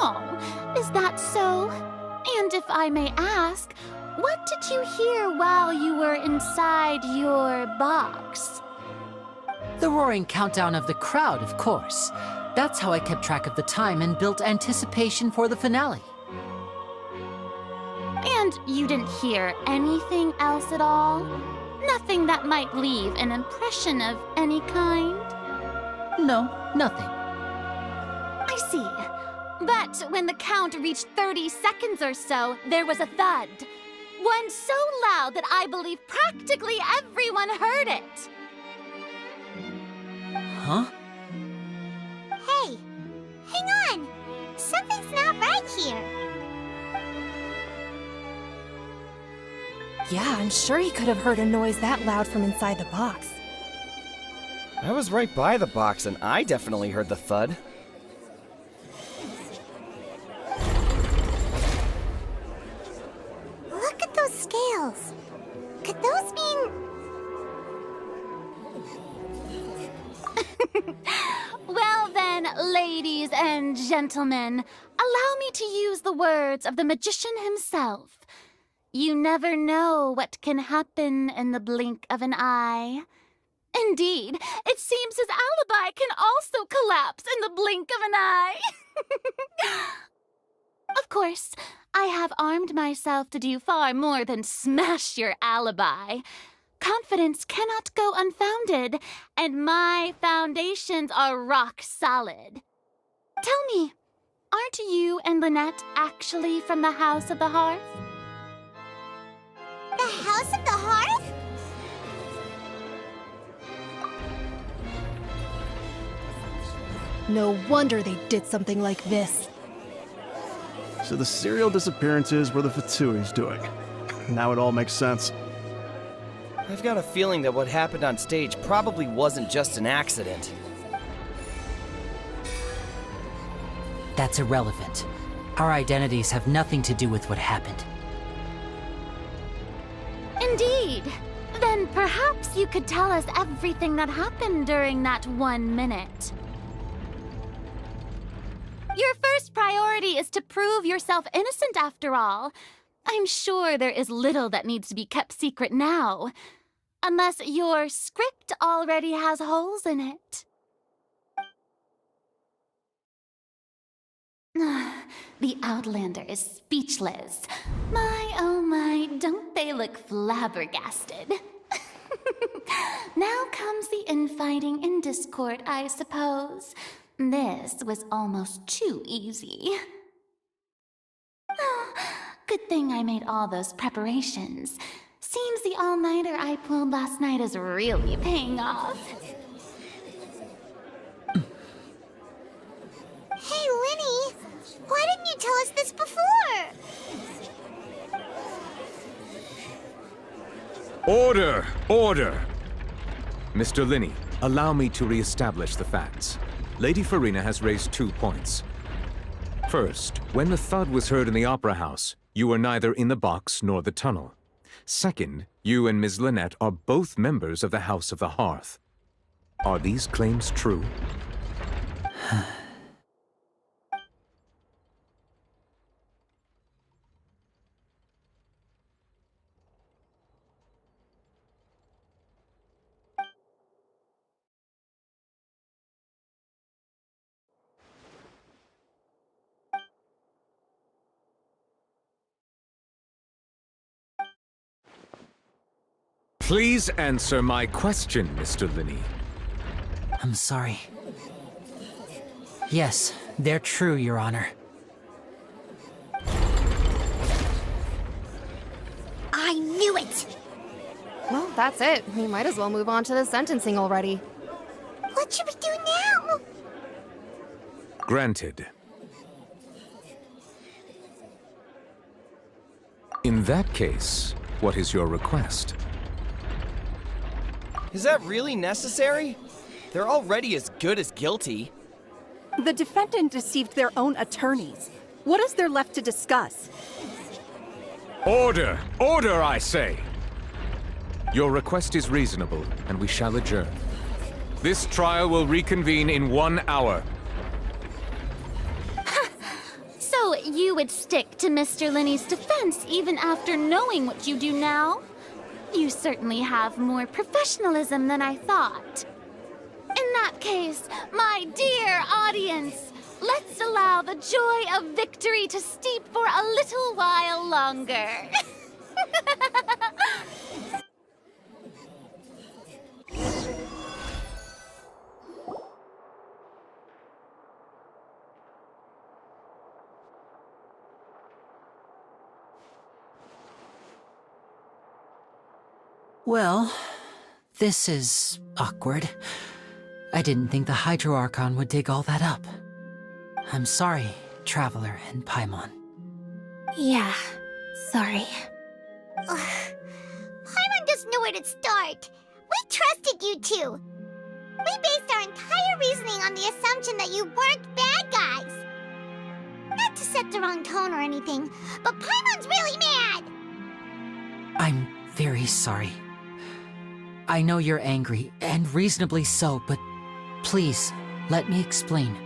Oh, is that so? And if I may ask, what did you hear while you were inside your box? The roaring countdown of the crowd, of course. That's how I kept track of the time and built anticipation for the finale. And you didn't hear anything else at all? Nothing that might leave an impression of any kind? No, nothing. I see. But when the count reached 30 seconds or so, there was a thud. One so loud that I believe practically everyone heard it. Huh? Hey, hang on. Something's not right here. Yeah, I'm sure he could have heard a noise that loud from inside the box. I was right by the box, and I definitely heard the thud. Look at those scales. Could those mean... Well then, ladies and gentlemen, allow me to use the words of the magician himself. You never know what can happen in the blink of an eye. Indeed, it seems his alibi can also collapse in the blink of an eye. Of course, I have armed myself to do far more than smash your alibi. Confidence cannot go unfounded, and my foundations are rock solid. Tell me, aren't you and Lynette actually from the House of the Hearth? The House of the Hearth? No wonder they did something like this. So the serial disappearances were the Fatsui's doing. Now it all makes sense. I've got a feeling that what happened on stage probably wasn't just an accident. That's irrelevant. Our identities have nothing to do with what happened. Indeed. Then perhaps you could tell us everything that happened during that 1 minute. Your first priority is to prove yourself innocent, after all. I'm sure there is little that needs to be kept secret now. Unless your script already has holes in it. The Outlander is speechless. My, oh my, don't they look flabbergasted? Now comes the infighting and discord, I suppose. This was almost too easy. Good thing I made all those preparations. Seems the all-nighter I pulled last night is really paying off. Hey, Lini, why didn't you tell us this before? Order! Order! Mr. Lini, allow me to re-establish the facts. Lady Furina has raised 2 points. First, when the thud was heard in the Opera House, you were neither in the box nor the tunnel. Second, you and Ms. Lynette are both members of the House of the Hearth. Are these claims true? Please answer my question, Mr. Lini. I'm sorry. Yes, they're true, Your Honor. I knew it! Well, that's it. We might as well move on to the sentencing already. What should we do now? Granted. In that case, what is your request? Is that really necessary? They're already as good as guilty. The defendant deceived their own attorneys. What is there left to discuss? Order! Order, I say! Your request is reasonable, and we shall adjourn. This trial will reconvene in 1 hour. So you would stick to Mr. Lini's defense even after knowing what you do now? You certainly have more professionalism than I thought. In that case, my dear audience, let's allow the joy of victory to steep for a little while longer. Well, this is awkward. I didn't think the Hydro-Archon would dig all that up. I'm sorry, Traveler and Paimon. Yeah, sorry. Paimon doesn't know where to start. We trusted you two. We based our entire reasoning on the assumption that you weren't bad guys. Not to set the wrong tone or anything, but Paimon's really mad! I'm very sorry. I know you're angry, and reasonably so, but please, let me explain.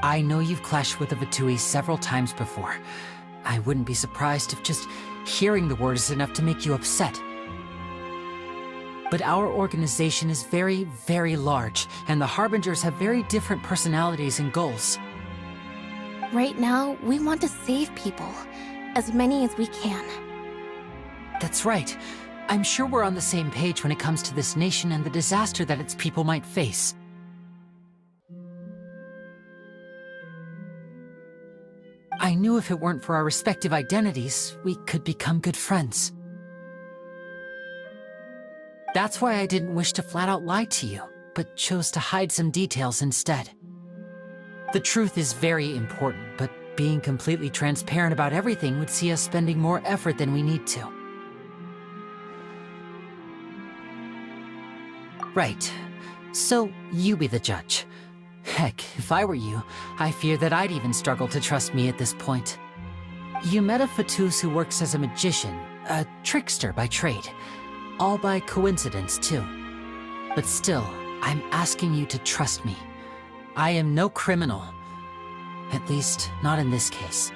I know you've clashed with the Vitui several times before. I wouldn't be surprised if just hearing the word is enough to make you upset. But our organization is very, very large, and the Harbingers have very different personalities and goals. Right now, we want to save people. As many as we can. That's right. I'm sure we're on the same page when it comes to this nation and the disaster that its people might face. I knew if it weren't for our respective identities, we could become good friends. That's why I didn't wish to flat out lie to you, but chose to hide some details instead. The truth is very important, but being completely transparent about everything would see us spending more effort than we need to. Right. So, you be the judge. Heck, if I were you, I fear that I'd even struggle to trust me at this point. You met a Fatus who works as a magician, a trickster by trade. All by coincidence, too. But still, I'm asking you to trust me. I am no criminal. At least, not in this case.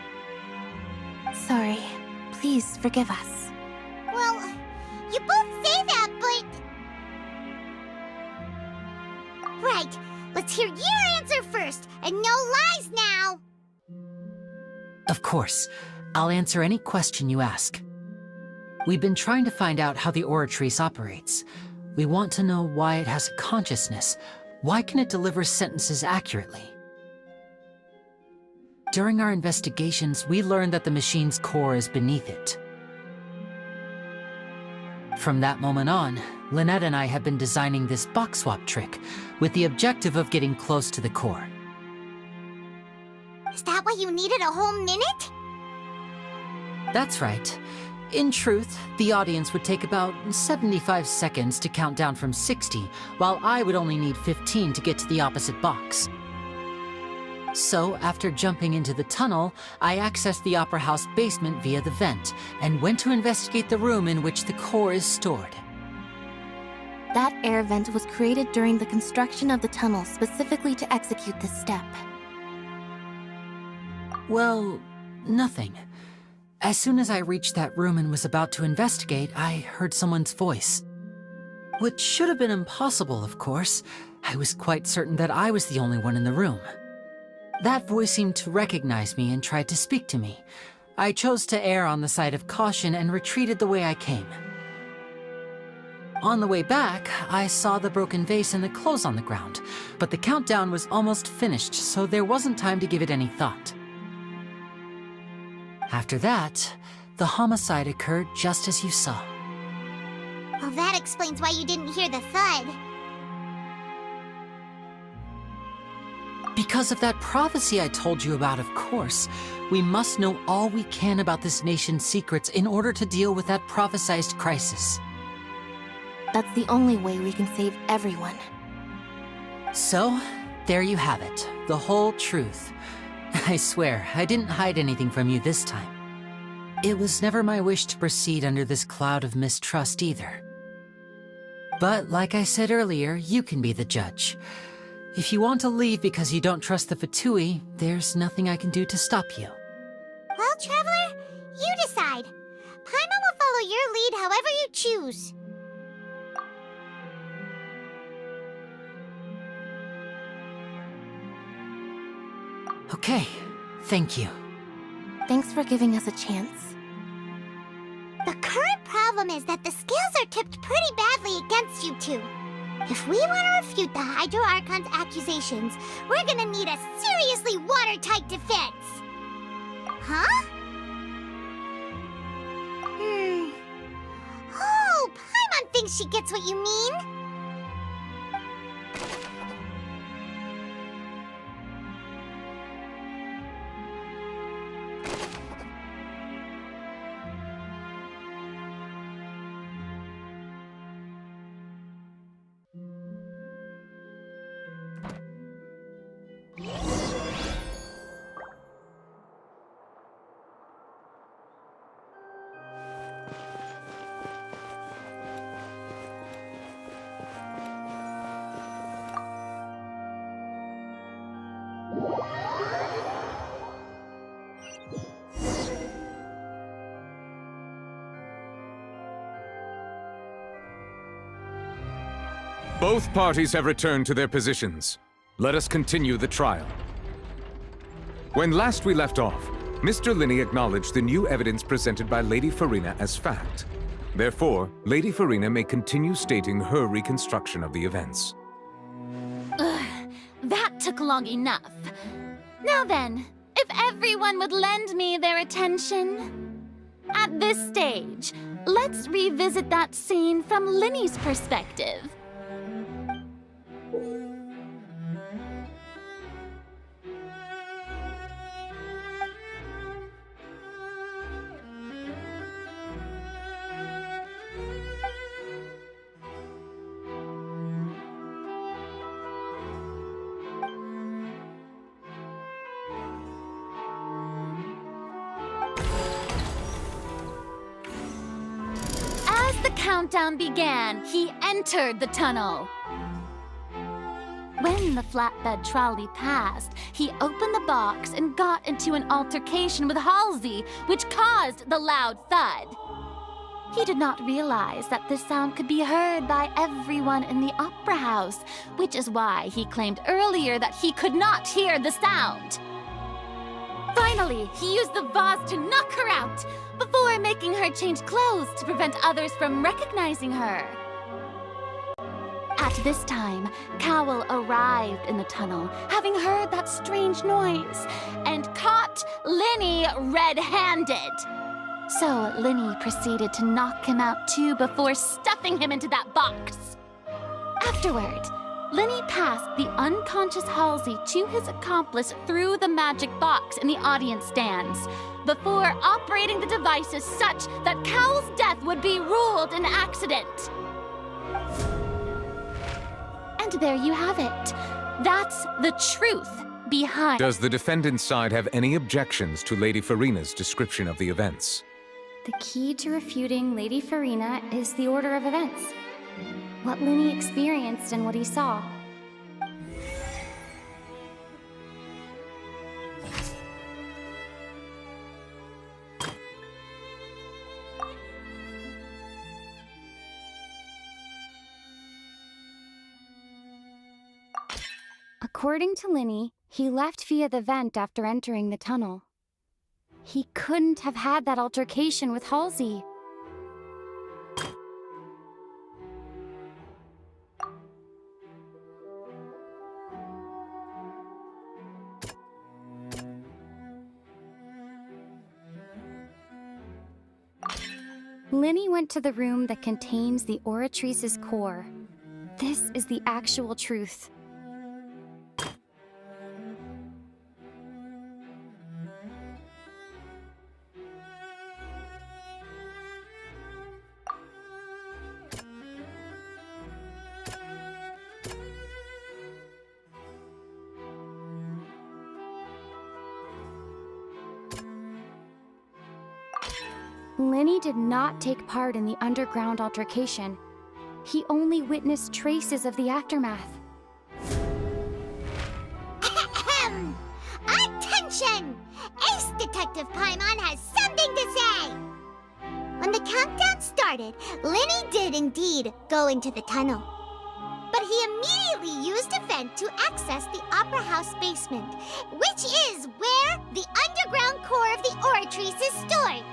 Sorry. Please forgive us. Well, you both say that, but... Right, let's hear your answer first, and no lies now! Of course. I'll answer any question you ask. We've been trying to find out how the Oratrice operates. We want to know why it has a consciousness. Why can it deliver sentences accurately? During our investigations, we learned that the machine's core is beneath it. From that moment on, Lynette and I have been designing this box swap trick with the objective of getting close to the core. Is that why you needed a whole minute? That's right. In truth, the audience would take about 75 seconds to count down from 60, while I would only need 15 to get to the opposite box. So, after jumping into the tunnel, I accessed the Opera House basement via the vent, and went to investigate the room in which the core is stored. That air vent was created during the construction of the tunnel specifically to execute this step. Well, nothing. As soon as I reached that room and was about to investigate, I heard someone's voice. Which should have been impossible, of course. I was quite certain that I was the only one in the room. That voice seemed to recognize me and tried to speak to me. I chose to err on the side of caution and retreated the way I came. On the way back, I saw the broken vase and the clothes on the ground, but the countdown was almost finished, so there wasn't time to give it any thought. After that, the homicide occurred just as you saw. Well, that explains why you didn't hear the thud. Because of that prophecy I told you about, of course. We must know all we can about this nation's secrets in order to deal with that prophesized crisis. That's the only way we can save everyone. So, there you have it. The whole truth. I swear, I didn't hide anything from you this time. It was never my wish to proceed under this cloud of mistrust either. But like I said earlier, you can be the judge. If you want to leave because you don't trust the Fatui, there's nothing I can do to stop you. Well, Traveler, you decide. Paimon will follow your lead however you choose. Okay, thank you. Thanks for giving us a chance. The current problem is that the scales are tipped pretty badly against you two. If we want to refute the Gidro-Archon's accusations, we're gonna need a seriously watertight defense. Huh? Oh, Paimon thinks she gets what you mean. Both parties have returned to their positions. Let us continue the trial. When last we left off, Mr. Lini acknowledged the new evidence presented by Lady Furina as fact. Therefore, Lady Furina may continue stating her reconstruction of the events. That took long enough. Now then, if everyone would lend me their attention. At this stage, let's revisit that scene from Lini's perspective. Countdown began, he entered the tunnel. When the flatbed trolley passed, he opened the box and got into an altercation with Halsey, which caused the loud thud. He did not realize that this sound could be heard by everyone in the opera house, which is why he claimed earlier that he could not hear the sound. Finally, he used the vase to knock her out, before making her change clothes to prevent others from recognizing her. At this time, Cowell arrived in the tunnel, having heard that strange noise, and caught Lini red-handed. So Lini proceeded to knock him out too before stuffing him into that box. Afterward, Lini passed the unconscious Halsey to his accomplice through the magic box in the audience stands, before operating the devices such that Cowell's death would be ruled an accident. And there you have it. That's the truth behind... Does the defendant's side have any objections to Lady Furina's description of the events? The key to refuting Lady Furina is the order of events. What Lini experienced and what he saw. According to Lini, he left via the vent after entering the tunnel. He couldn't have had that altercation with Halsey. Lini went to the room that contains the Oratrice's core. This is the actual truth. Lini did not take part in the underground altercation. He only witnessed traces of the aftermath. Attention! Ace Detective Paimon has something to say! When the countdown started, Lini did indeed go into the tunnel. But he immediately used a vent to access the Opera House basement, which is where the underground core of the Oratrice is stored.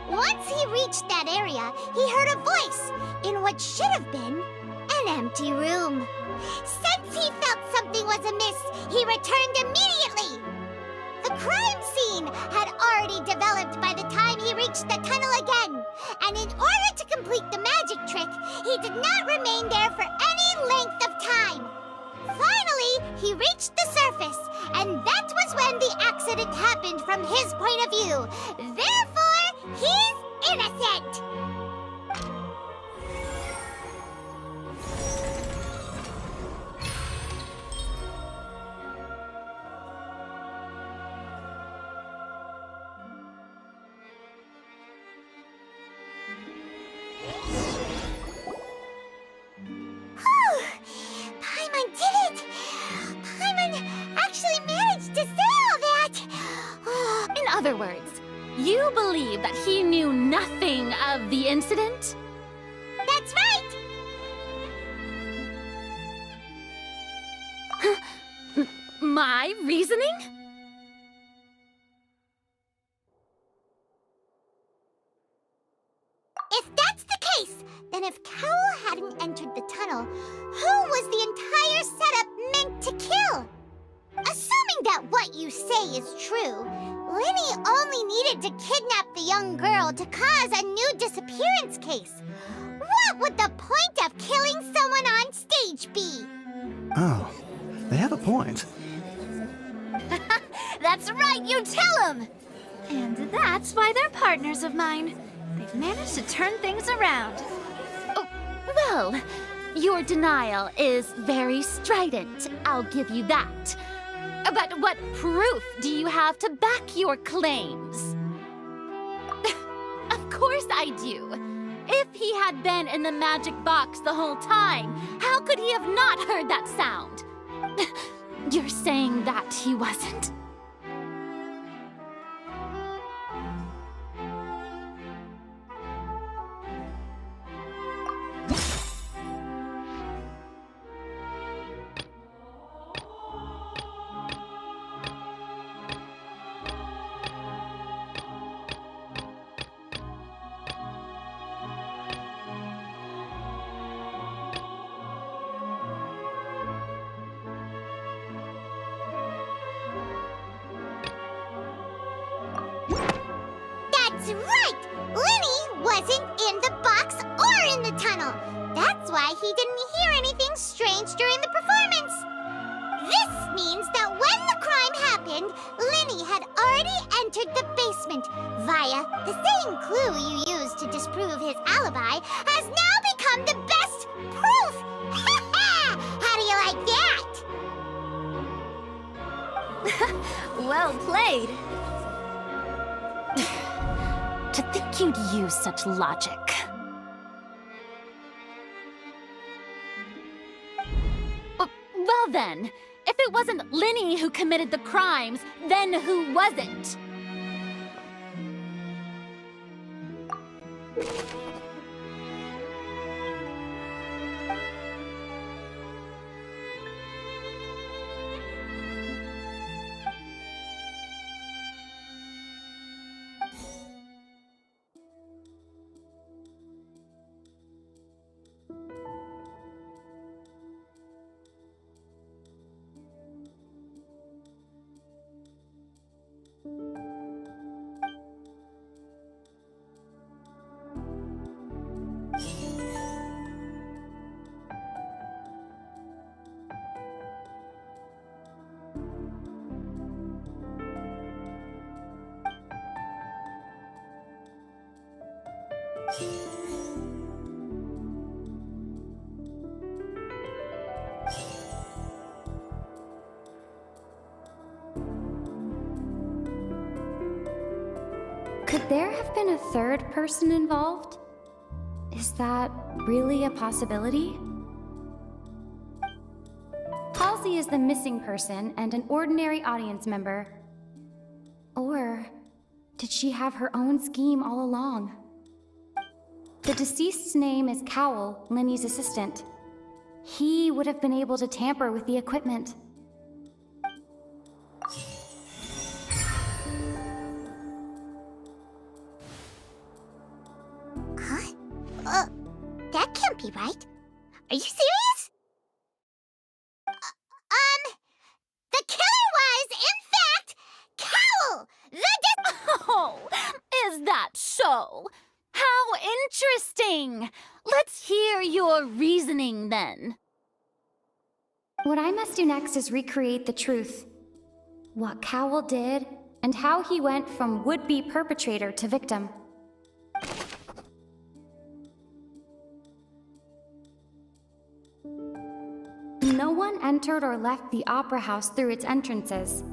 Once he reached that area, he heard a voice in what should have been an empty room. Since he felt something was amiss, he returned immediately. The crime scene had already developed by the time he reached the tunnel again, and in order to complete the magic trick, he did not remain there for any length of time. Finally, he reached the surface, and that was when the accident happened from his point of view. Therefore, he's innocent! Paimon did it! Paimon actually managed to say all that! In other words, you believe that he knew nothing of the incident? That's right! My reasoning? If that's the case, then if Cowell hadn't entered the tunnel, who was the entire setup meant to kill? Assuming that what you say is true, Lini only needed to kidnap the young girl to cause a new disappearance case. What would the point of killing someone on stage be? Oh, they have a point. That's right, you tell them! And that's why they're partners of mine. They've managed to turn things around. Oh, well, your denial is very strident, I'll give you that. But what proof do you have to back your claims? Of course I do. If he had been in the magic box the whole time, how could he have not heard that sound? You're saying that he wasn't. That's right! Lini wasn't in the box or in the tunnel. That's why he didn't hear anything strange during the performance. This means that when the crime happened, Lini had already entered the basement via the same clue you used to disprove his alibi has now become the best proof! How do you like that? Well played. To think you'd use such logic. Well then, if it wasn't Lini who committed the crimes, then who was it? Could there have been a third person involved? Is that really a possibility? Halsey is the missing person and an ordinary audience member. Or did she have her own scheme all along? The deceased's name is Cowell, Lini's assistant. He would have been able to tamper with the equipment. Huh? That can't be right. Are you serious? The killer was, in fact, Cowell! Oh, is that so? How interesting! Let's hear your reasoning then. What I must do next is recreate the truth. What Cowell did, and how he went from would-be perpetrator to victim. No one entered or left the opera house through its entrances.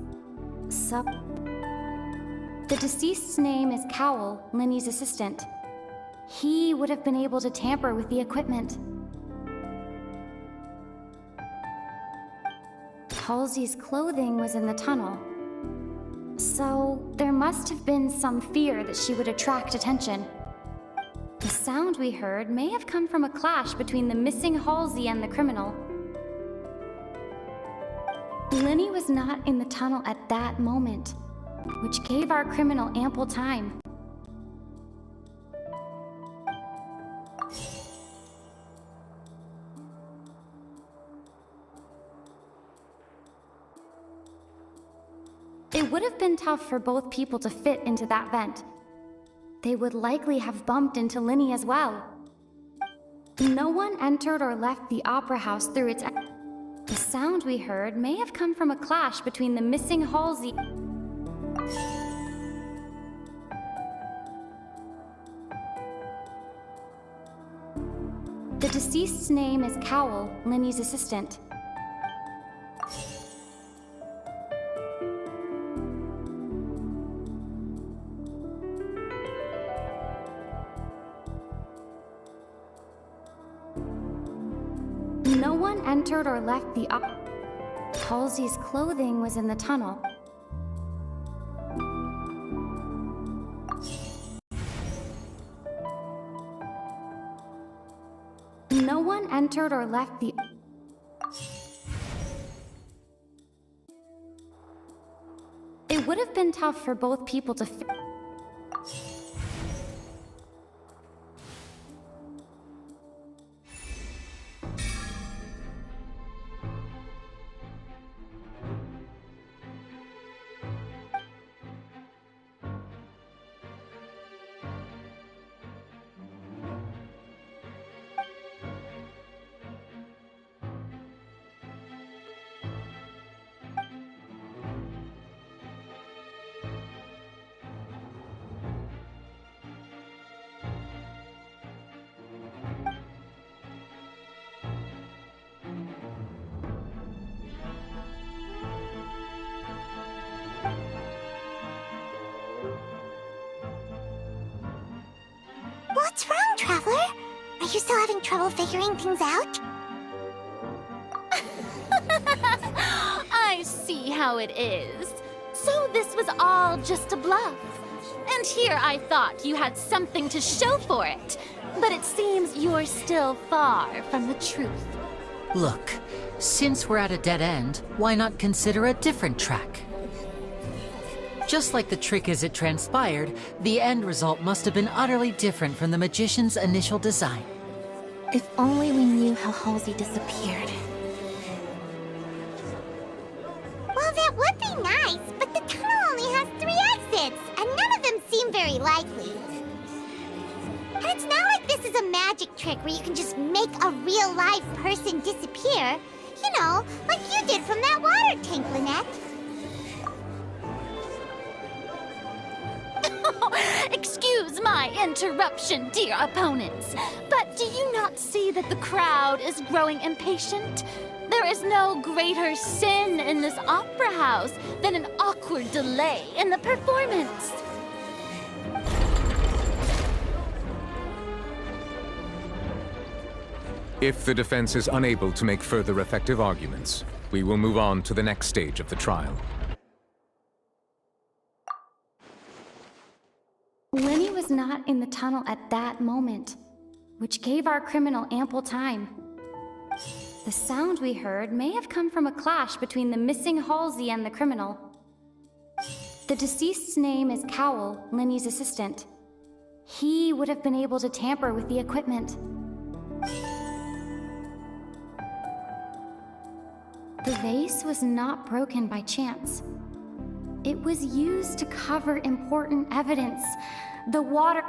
The deceased's name is Cowell, Lini's assistant. He would have been able to tamper with the equipment. Halsey's clothing was in the tunnel. So there must have been some fear that she would attract attention. The sound we heard may have come from a clash between the missing Halsey and the criminal. Lini was not in the tunnel at that moment, which gave our criminal ample time. It would have been tough for both people to fit into that vent. They would likely have bumped into Lini as well. No one entered or left the opera house through its... The sound we heard may have come from a clash between the missing Halsey... The deceased's name is Cowell, Lini's assistant. No one entered or left the Halsey's clothing was in the tunnel. No one entered or left the... It would have been tough for both people to fit... What's wrong, Traveler? Are you still having trouble figuring things out? I see how it is. So this was all just a bluff. And here I thought you had something to show for it. But it seems you're still far from the truth. Look, since we're at a dead end, why not consider a different track? Just like the trick as it transpired, the end result must have been utterly different from the magician's initial design. If only we knew how Halsey disappeared. Well, that would be nice, but the tunnel only has 3 exits, and none of them seem very likely. And it's not like this is a magic trick where you can just make a real live person disappear. You know, like you did from that water tank, Lynette. Excuse my interruption, dear opponents, but do you not see that the crowd is growing impatient? There is no greater sin in this opera house than an awkward delay in the performance. If the defense is unable to make further effective arguments, we will move on to the next stage of the trial. Lini was not in the tunnel at that moment, which gave our criminal ample time. The sound we heard may have come from a clash between the missing Halsey and the criminal. The deceased's name is Cowell, Lini's assistant. He would have been able to tamper with the equipment. The vase was not broken by chance. It was used to cover important evidence. The water...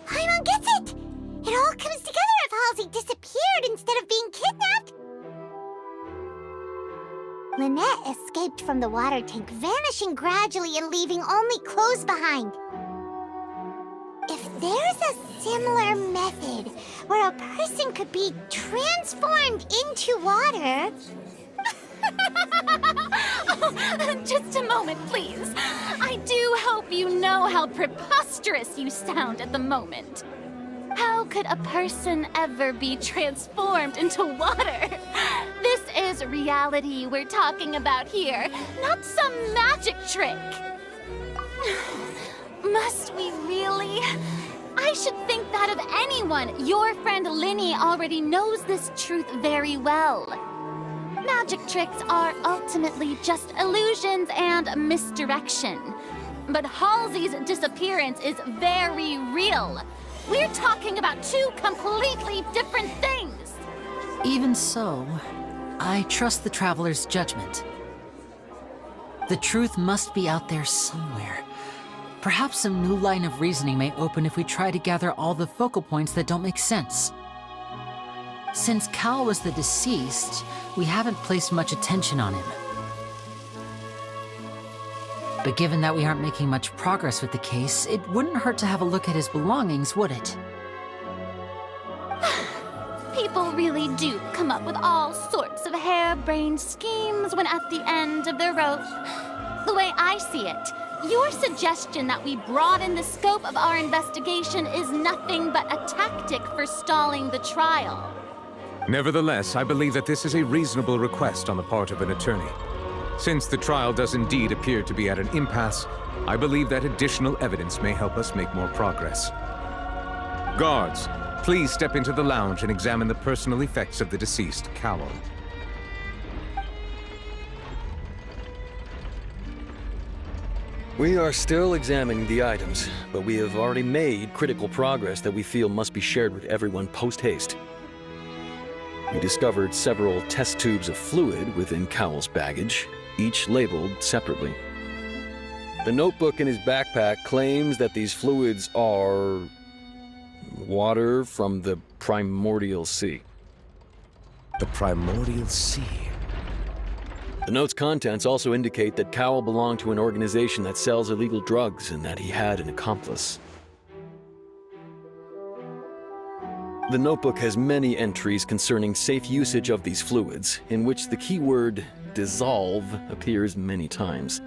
Paimon gets it! It all comes together if Halsey disappeared instead of being kidnapped! Lynette escaped from the water tank, vanishing gradually and leaving only clothes behind. If there's a similar method where a person could be transformed into water... Oh, just a moment, please. I do hope you know how preposterous you sound at the moment. How could a person ever be transformed into water? This is reality we're talking about here, not some magic trick. Must we really? I should think that of anyone. Your friend Lini already knows this truth very well. Magic tricks are ultimately just illusions and misdirection. But Halsey's disappearance is very real. We're talking about two completely different things. Even so, I trust the Traveler's judgment. The truth must be out there somewhere. Perhaps some new line of reasoning may open if we try to gather all the focal points that don't make sense. Since Cal was the deceased, we haven't placed much attention on him. But given that we aren't making much progress with the case, it wouldn't hurt to have a look at his belongings, would it? People really do come up with all sorts of harebrained schemes when at the end of the rope. The way I see it, your suggestion that we broaden the scope of our investigation is nothing but a tactic for stalling the trial. Nevertheless, I believe that this is a reasonable request on the part of an attorney. Since the trial does indeed appear to be at an impasse, I believe that additional evidence may help us make more progress. Guards, please step into the lounge and examine the personal effects of the deceased, Cowell. We are still examining the items, but we have already made critical progress that we feel must be shared with everyone post-haste. We discovered several test tubes of fluid within Cowell's baggage, each labeled separately. The notebook in his backpack claims that these fluids are water from the primordial sea. The primordial sea? The note's contents also indicate that Cowell belonged to an organization that sells illegal drugs and that he had an accomplice. The notebook has many entries concerning safe usage of these fluids, in which the keyword dissolve appears many times.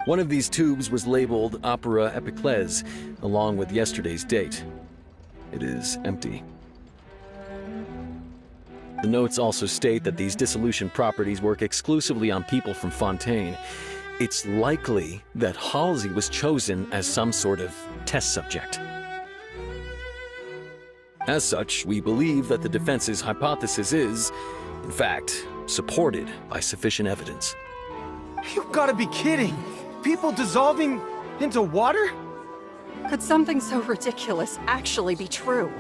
One of these tubes was labeled Opera Epiklez, along with yesterday's date. It is empty. The notes also state that these dissolution properties work exclusively on people from Fontaine. It's likely that Halsey was chosen as some sort of test subject. As such, we believe that the defense's hypothesis is, in fact, supported by sufficient evidence. You've got to be kidding! People dissolving into water? Could something so ridiculous actually be true?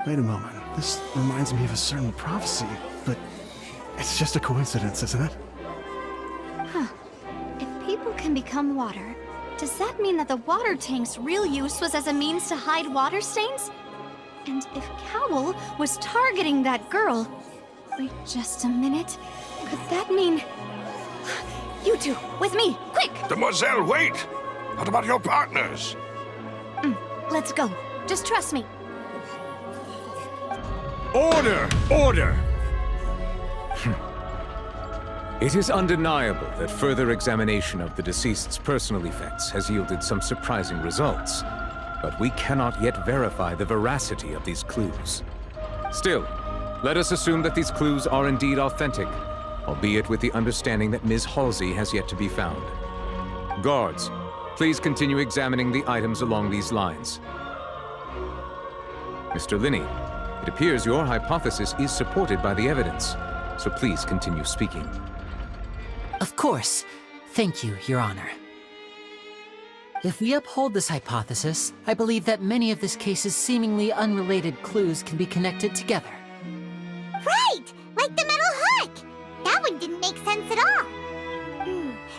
Wait a moment. This reminds me of a certain prophecy, but it's just a coincidence, isn't it? Huh. If people can become water, does that mean that the water tank's real use was as a means to hide water stains? And if Cowell was targeting that girl... Wait just a minute. Could that mean... You two, with me, quick! Demoiselle, wait! What about your partners? Let's go. Just trust me. Order! Order! It is undeniable that further examination of the deceased's personal effects has yielded some surprising results, but we cannot yet verify the veracity of these clues. Still, let us assume that these clues are indeed authentic, albeit with the understanding that Ms. Halsey has yet to be found. Guards, please continue examining the items along these lines. Mr. Lini, it appears your hypothesis is supported by the evidence, so please continue speaking. Of course. Thank you, Your Honor. If we uphold this hypothesis, I believe that many of this case's seemingly unrelated clues can be connected together. Right! Like the metal hook! That one didn't make sense at all.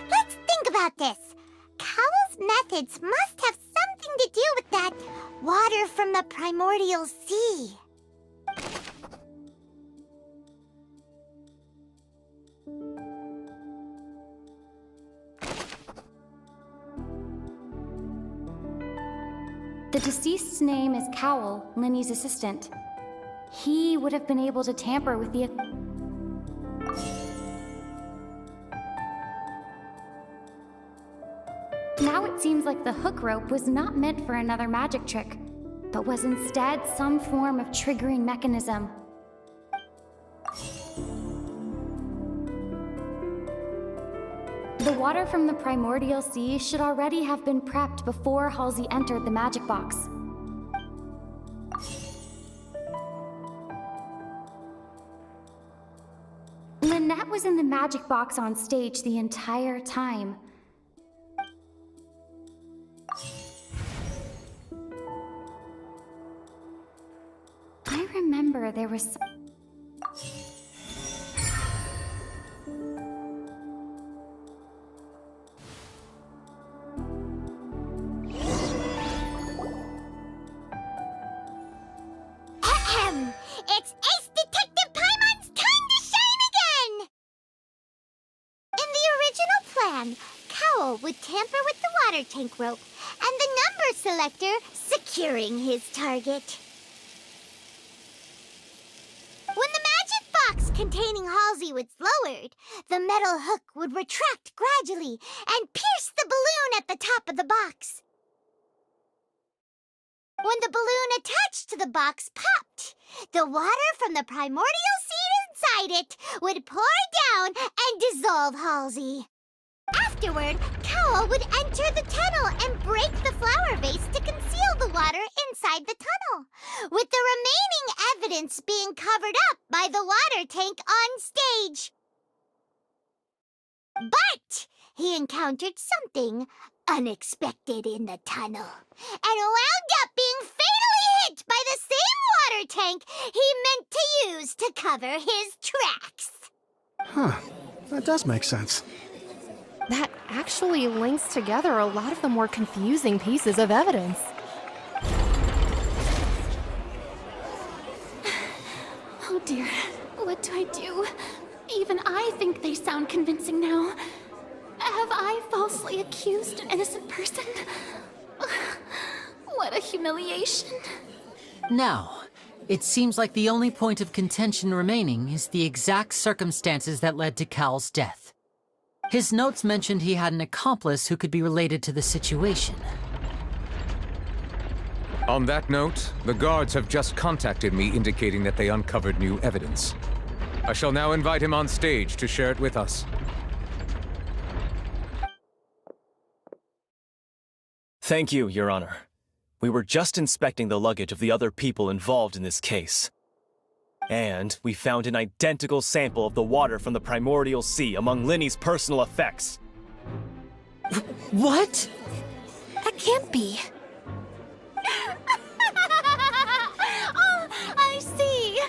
Let's think about this. Cowell's methods must have something to do with that water from the primordial sea. The deceased's name is Cowell, Lini's assistant. He would have been able to tamper with the... Now it seems like the hook rope was not meant for another magic trick, but was instead some form of triggering mechanism. The water from the primordial sea should already have been prepped before Halsey entered the magic box. Lynette was in the magic box on stage the entire time. I remember there was It's Ace Detective Paimon's time to shine again! In the original plan, Cowell would tamper with the water tank rope and the number selector securing his target. When the magic box containing Halsey was lowered, the metal hook would retract gradually and pierce the balloon at the top of the box. When the balloon attached to the box popped, the water from the primordial sea inside it would pour down and dissolve Halsey. Afterward, Cowell would enter the tunnel and break the flower vase to conceal the water inside the tunnel, with the remaining evidence being covered up by the water tank on stage. But he encountered something unexpected in the tunnel, and wound up being fatally hit by the same water tank he meant to use to cover his tracks. Huh. That does make sense. That actually links together a lot of the more confusing pieces of evidence. Oh dear, what do I do? Even I think they sound convincing now. Have I falsely accused an innocent person? What a humiliation. Now, it seems like the only point of contention remaining is the exact circumstances that led to Cowell's death. His notes mentioned he had an accomplice who could be related to the situation. On that note, the guards have just contacted me indicating that they uncovered new evidence. I shall now invite him on stage to share it with us. Thank you, Your Honor. We were just inspecting the luggage of the other people involved in this case. And we found an identical sample of the water from the primordial sea among Lini's personal effects. What? That can't be. Oh, I see.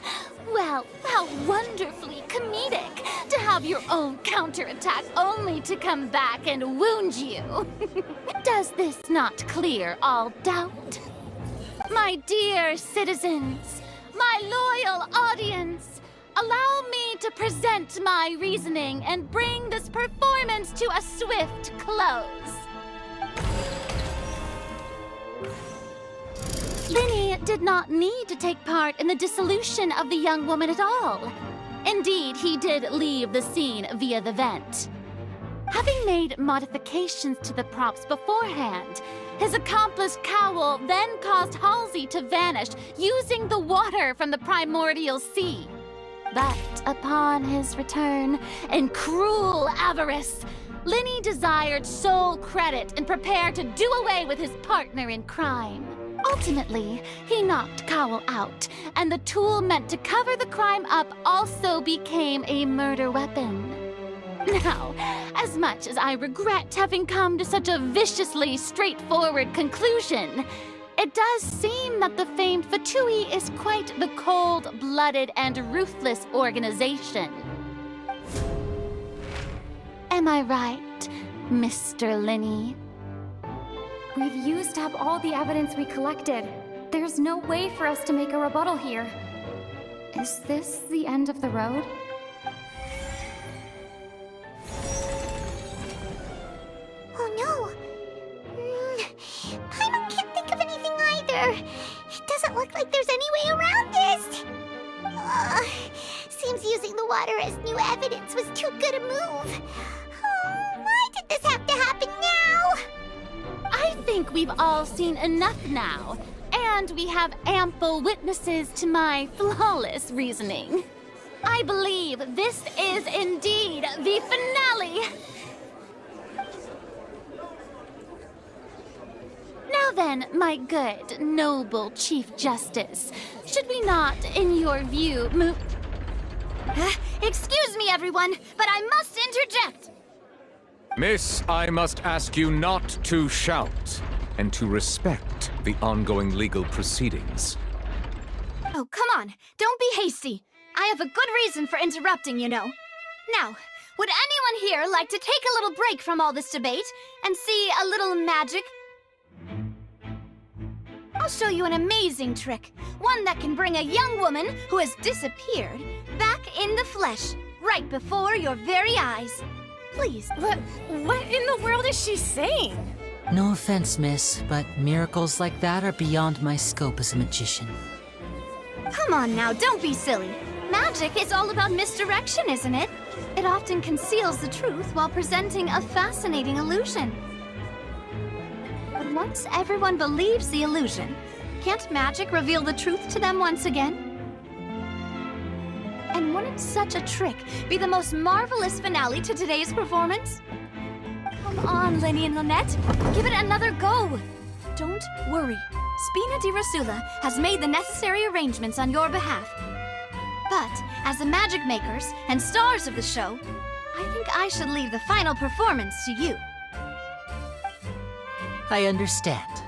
Well, how wonderfully comedic to have your own counterattack only to come back and wound you. Does this not clear all doubt? My dear citizens, my loyal audience, allow me to present my reasoning and bring this performance to a swift close. Lini did not need to take part in the dissolution of the young woman at all. In Indeed, he did leave the scene via the vent. Having made modifications to the props beforehand, his accomplice Cowl then caused Halsey to vanish using the water from the primordial sea. But upon his return, in cruel avarice, Lini desired sole credit and prepared to do away with his partner in crime. Ultimately, he knocked Cowl out, and the tool meant to cover the crime up also became a murder weapon. Now, as much as I regret having come to such a viciously straightforward conclusion, it does seem that the famed Fatui is quite the cold-blooded and ruthless organization. Am I right, Mr. Lini? We've used up all the evidence we collected. There's no way for us to make a rebuttal here. Is this the end of the road? Oh no! Paimon can't think of anything either. It doesn't look like there's any way around this. Seems using the water as new evidence was too good a move. Why did this have to happen now? I think we've all seen enough now, and we have ample witnesses to my flawless reasoning. I believe this is indeed the finale. Now then, my good, noble Chief Justice, should we not, in your view, move... Excuse me, everyone, but I must interject. Miss, I must ask you not to shout, and to respect the ongoing legal proceedings. Oh, come on. Don't be hasty. I have a good reason for interrupting, you know. Now, would anyone here like to take a little break from all this debate and see a little magic? I'll show you an amazing trick. One that can bring a young woman who has disappeared back in the flesh, right before your very eyes. Please. What in the world is she saying? No offense, miss, but miracles like that are beyond my scope as a magician. Come on now, don't be silly. Magic is all about misdirection, isn't it? It often conceals the truth while presenting a fascinating illusion. But once everyone believes the illusion, can't magic reveal the truth to them once again? And wouldn't such a trick be the most marvelous finale to today's performance? Come on, Lini and Lynette, give it another go. Don't worry, Spina di Rasula has made the necessary arrangements on your behalf. But as the magic makers and stars of the show, I think I should leave the final performance to you. I understand.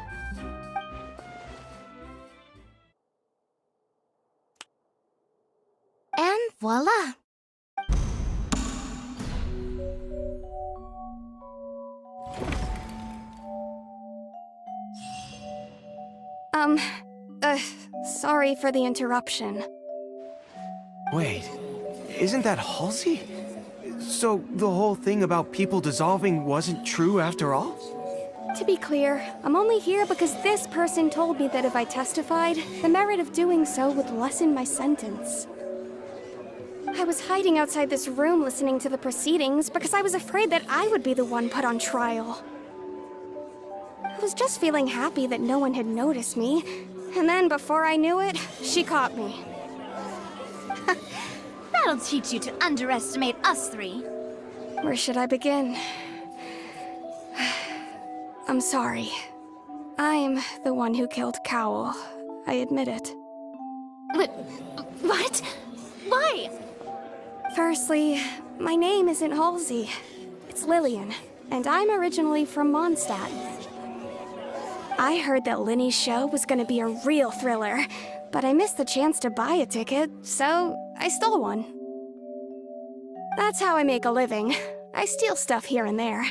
And voila! Sorry for the interruption. Wait, isn't that Halsey? So the whole thing about people dissolving wasn't true after all? To be clear, I'm only here because this person told me that if I testified, the merit of doing so would lessen my sentence. I was hiding outside this room listening to the proceedings because I was afraid that I would be the one put on trial. I was just feeling happy that no one had noticed me, and then before I knew it, she caught me. That'll teach you to underestimate us three. Where should I begin? I'm sorry. I'm the one who killed Cowl. I admit it. What? Why? Firstly, my name isn't Halsey. It's Lillian, and I'm originally from Mondstadt. I heard that Lini's show was gonna be a real thriller, but I missed the chance to buy a ticket, so I stole one. That's how I make a living. I steal stuff here and there,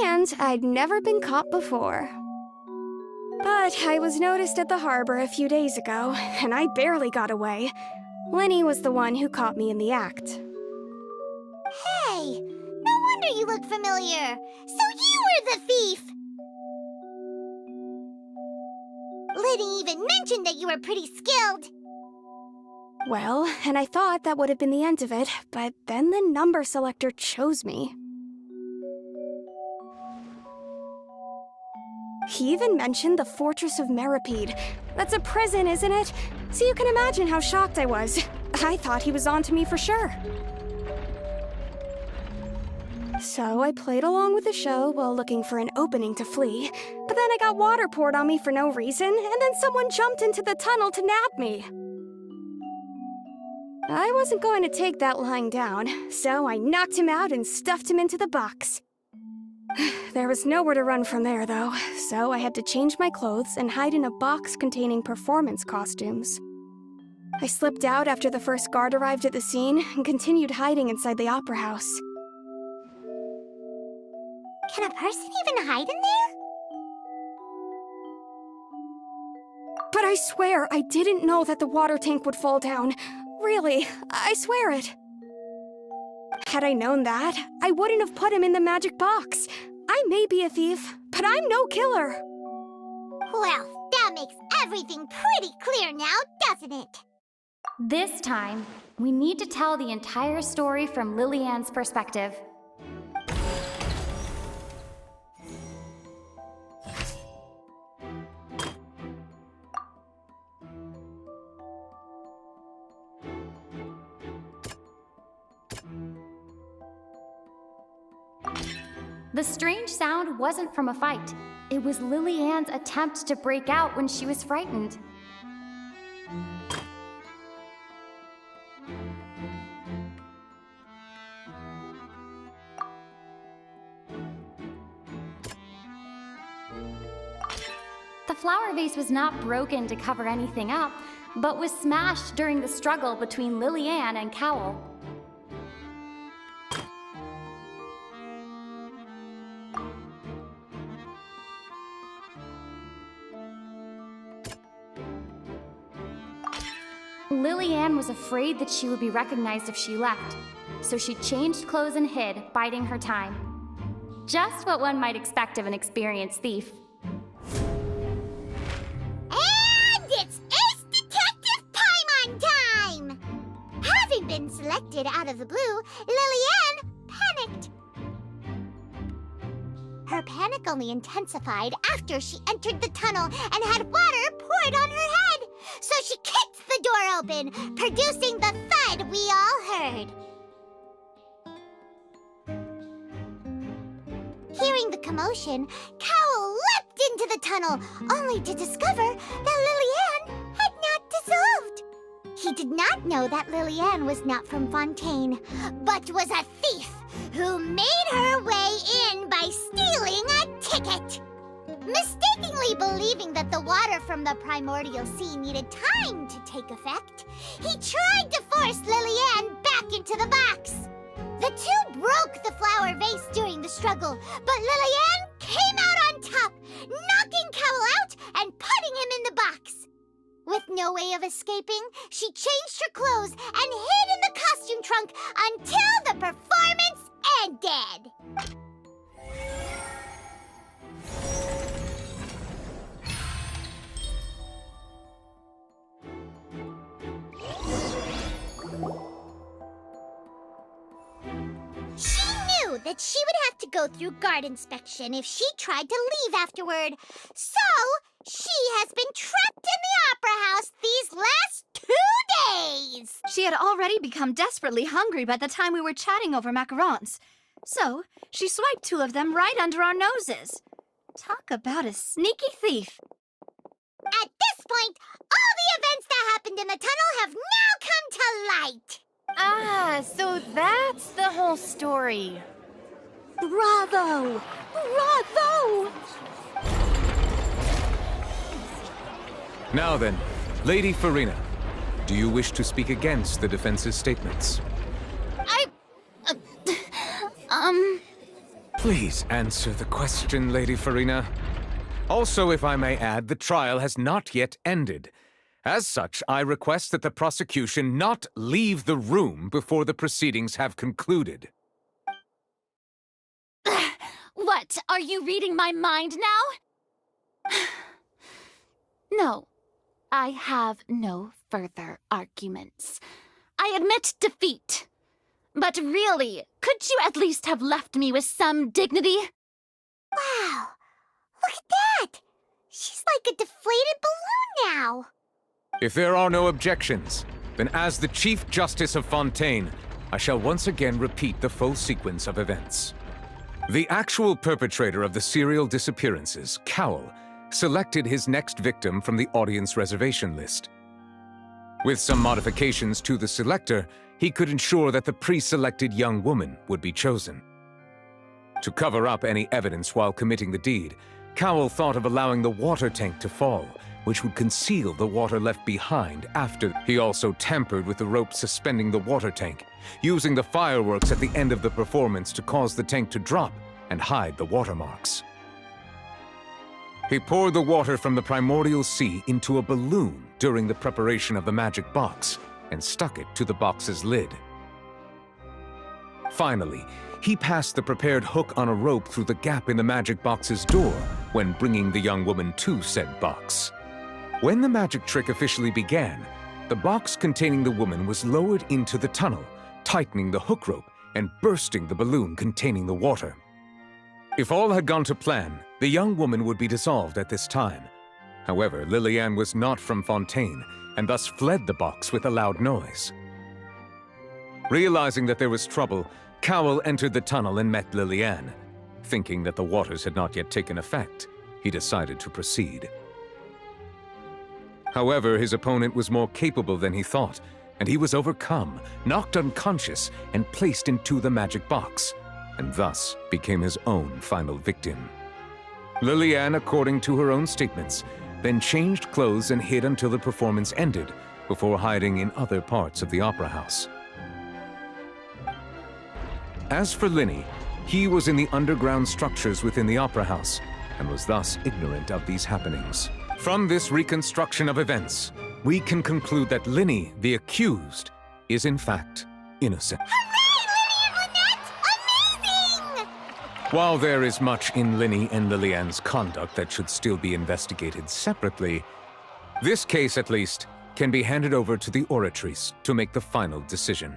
and I'd never been caught before. But I was noticed at the harbor a few days ago, and I barely got away. Lini was the one who caught me in the act. Hey, no wonder you look familiar. So you were the thief! Lini even mentioned that you were pretty skilled. Well, and I thought that would have been the end of it, but then the number selector chose me. He even mentioned the Fortress of Meripede. That's a prison, isn't it? So you can imagine how shocked I was. I thought he was on to me for sure. So I played along with the show while looking for an opening to flee, but then I got water poured on me for no reason, and then someone jumped into the tunnel to nab me. I wasn't going to take that lying down, so I knocked him out and stuffed him into the box. There was nowhere to run from there, though, so I had to change my clothes and hide in a box containing performance costumes. I slipped out after the first guard arrived at the scene and continued hiding inside the opera house. Can a person even hide in there? But I swear I didn't know that the water tank would fall down. Really, I swear it. Had I known that, I wouldn't have put him in the magic box. I may be a thief, but I'm no killer. Well, that makes everything pretty clear now, doesn't it? This time, we need to tell the entire story from Lillian's perspective. The strange sound wasn't from a fight. It was Lillian's attempt to break out when she was frightened. The flower vase was not broken to cover anything up, but was smashed during the struggle between Lillian and Cowell. Lillian was afraid that she would be recognized if she left, so she changed clothes and hid, biding her time. Just what one might expect of an experienced thief. And it's Ace Detective Paimon time! Having been selected out of the blue, Lillian panicked. Her panic only intensified after she entered the tunnel and had water poured on her head. So she kicked the door open, producing the thud we all heard. Hearing the commotion, Cowell leapt into the tunnel, only to discover that Lillian had not dissolved. He did not know that Lillian was not from Fontaine, but was a thief who made her way in by stealing a ticket. Mistakenly believing that the water from the primordial sea needed time to take effect, he tried to force Lillian back into the box. The two broke the flower vase during the struggle, but Lillian came out on top, knocking Cowell out and putting him in the box. With no way of escaping, she changed her clothes and hid in the costume trunk until the performance ended. She knew that she would have to go through guard inspection if she tried to leave afterward. So, she has been trapped in the opera house these last 2 days. She had already become desperately hungry by the time we were chatting over macarons. So, she swiped 2 of them right under our noses. Talk about a sneaky thief. At this point, all the events that happened in the tunnel have now come to light. Ah, so that's the whole story. Bravo! Bravo! Now then, Lady Furina, do you wish to speak against the defense's statements? Please answer the question, Lady Furina. Also, if I may add, the trial has not yet ended. As such, I request that the prosecution not leave the room before the proceedings have concluded. What, are you reading my mind now? No. I have no further arguments. I admit defeat. But really, could you at least have left me with some dignity? Wow! Look at that! She's like a deflated balloon now! If there are no objections, then as the Chief Justice of Fontaine, I shall once again repeat the full sequence of events. The actual perpetrator of the serial disappearances, Cowell, selected his next victim from the audience reservation list. With some modifications to the selector, he could ensure that the pre-selected young woman would be chosen. To cover up any evidence while committing the deed, Cowell thought of allowing the water tank to fall, which would conceal the water left behind after. He also tampered with the rope suspending the water tank, using the fireworks at the end of the performance to cause the tank to drop and hide the watermarks. He poured the water from the primordial sea into a balloon during the preparation of the magic box and stuck it to the box's lid. Finally, he passed the prepared hook on a rope through the gap in the magic box's door when bringing the young woman to said box. When the magic trick officially began, the box containing the woman was lowered into the tunnel, tightening the hook rope and bursting the balloon containing the water. If all had gone to plan, the young woman would be dissolved at this time. However, Lillian was not from Fontaine, and thus fled the box with a loud noise. Realizing that there was trouble, Cowell entered the tunnel and met Lillian. Thinking that the waters had not yet taken effect, he decided to proceed. However, his opponent was more capable than he thought, and he was overcome, knocked unconscious, and placed into the magic box, and thus became his own final victim. Lillian, according to her own statements, then changed clothes and hid until the performance ended, before hiding in other parts of the opera house. As for Lini, he was in the underground structures within the opera house, and was thus ignorant of these happenings. From this reconstruction of events, we can conclude that Lini, the accused, is in fact innocent. While there is much in Lini and Lillian's conduct that should still be investigated separately, this case, at least, can be handed over to the Oratrice to make the final decision.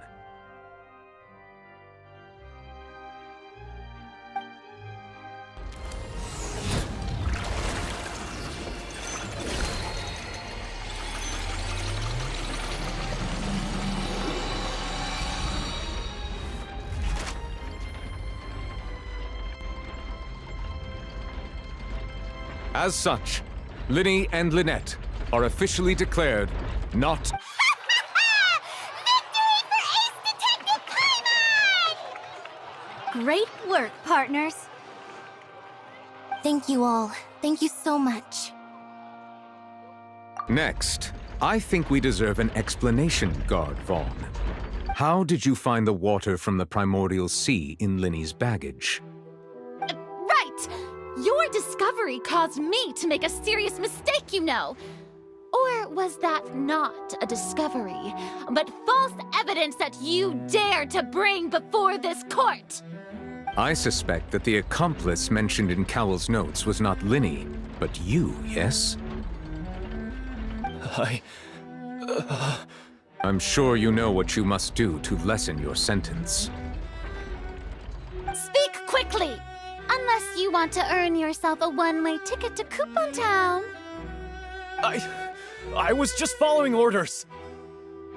As such, Lini and Lynette are officially declared not... Great work, partners. Thank you all. Thank you so much. Next, I think we deserve an explanation, Guard Vaughn. How did you find the water from the primordial sea in Lini's baggage? Right! Your discovery caused me to make a serious mistake, you know. Or was that not a discovery, but false evidence that you dared to bring before this court? I suspect that the accomplice mentioned in Cowell's notes was not Lini, but you, yes? I'm sure you know what you must do to lessen your sentence. Speak quickly! Unless you want to earn yourself a one-way ticket to Coupon Town. I was just following orders.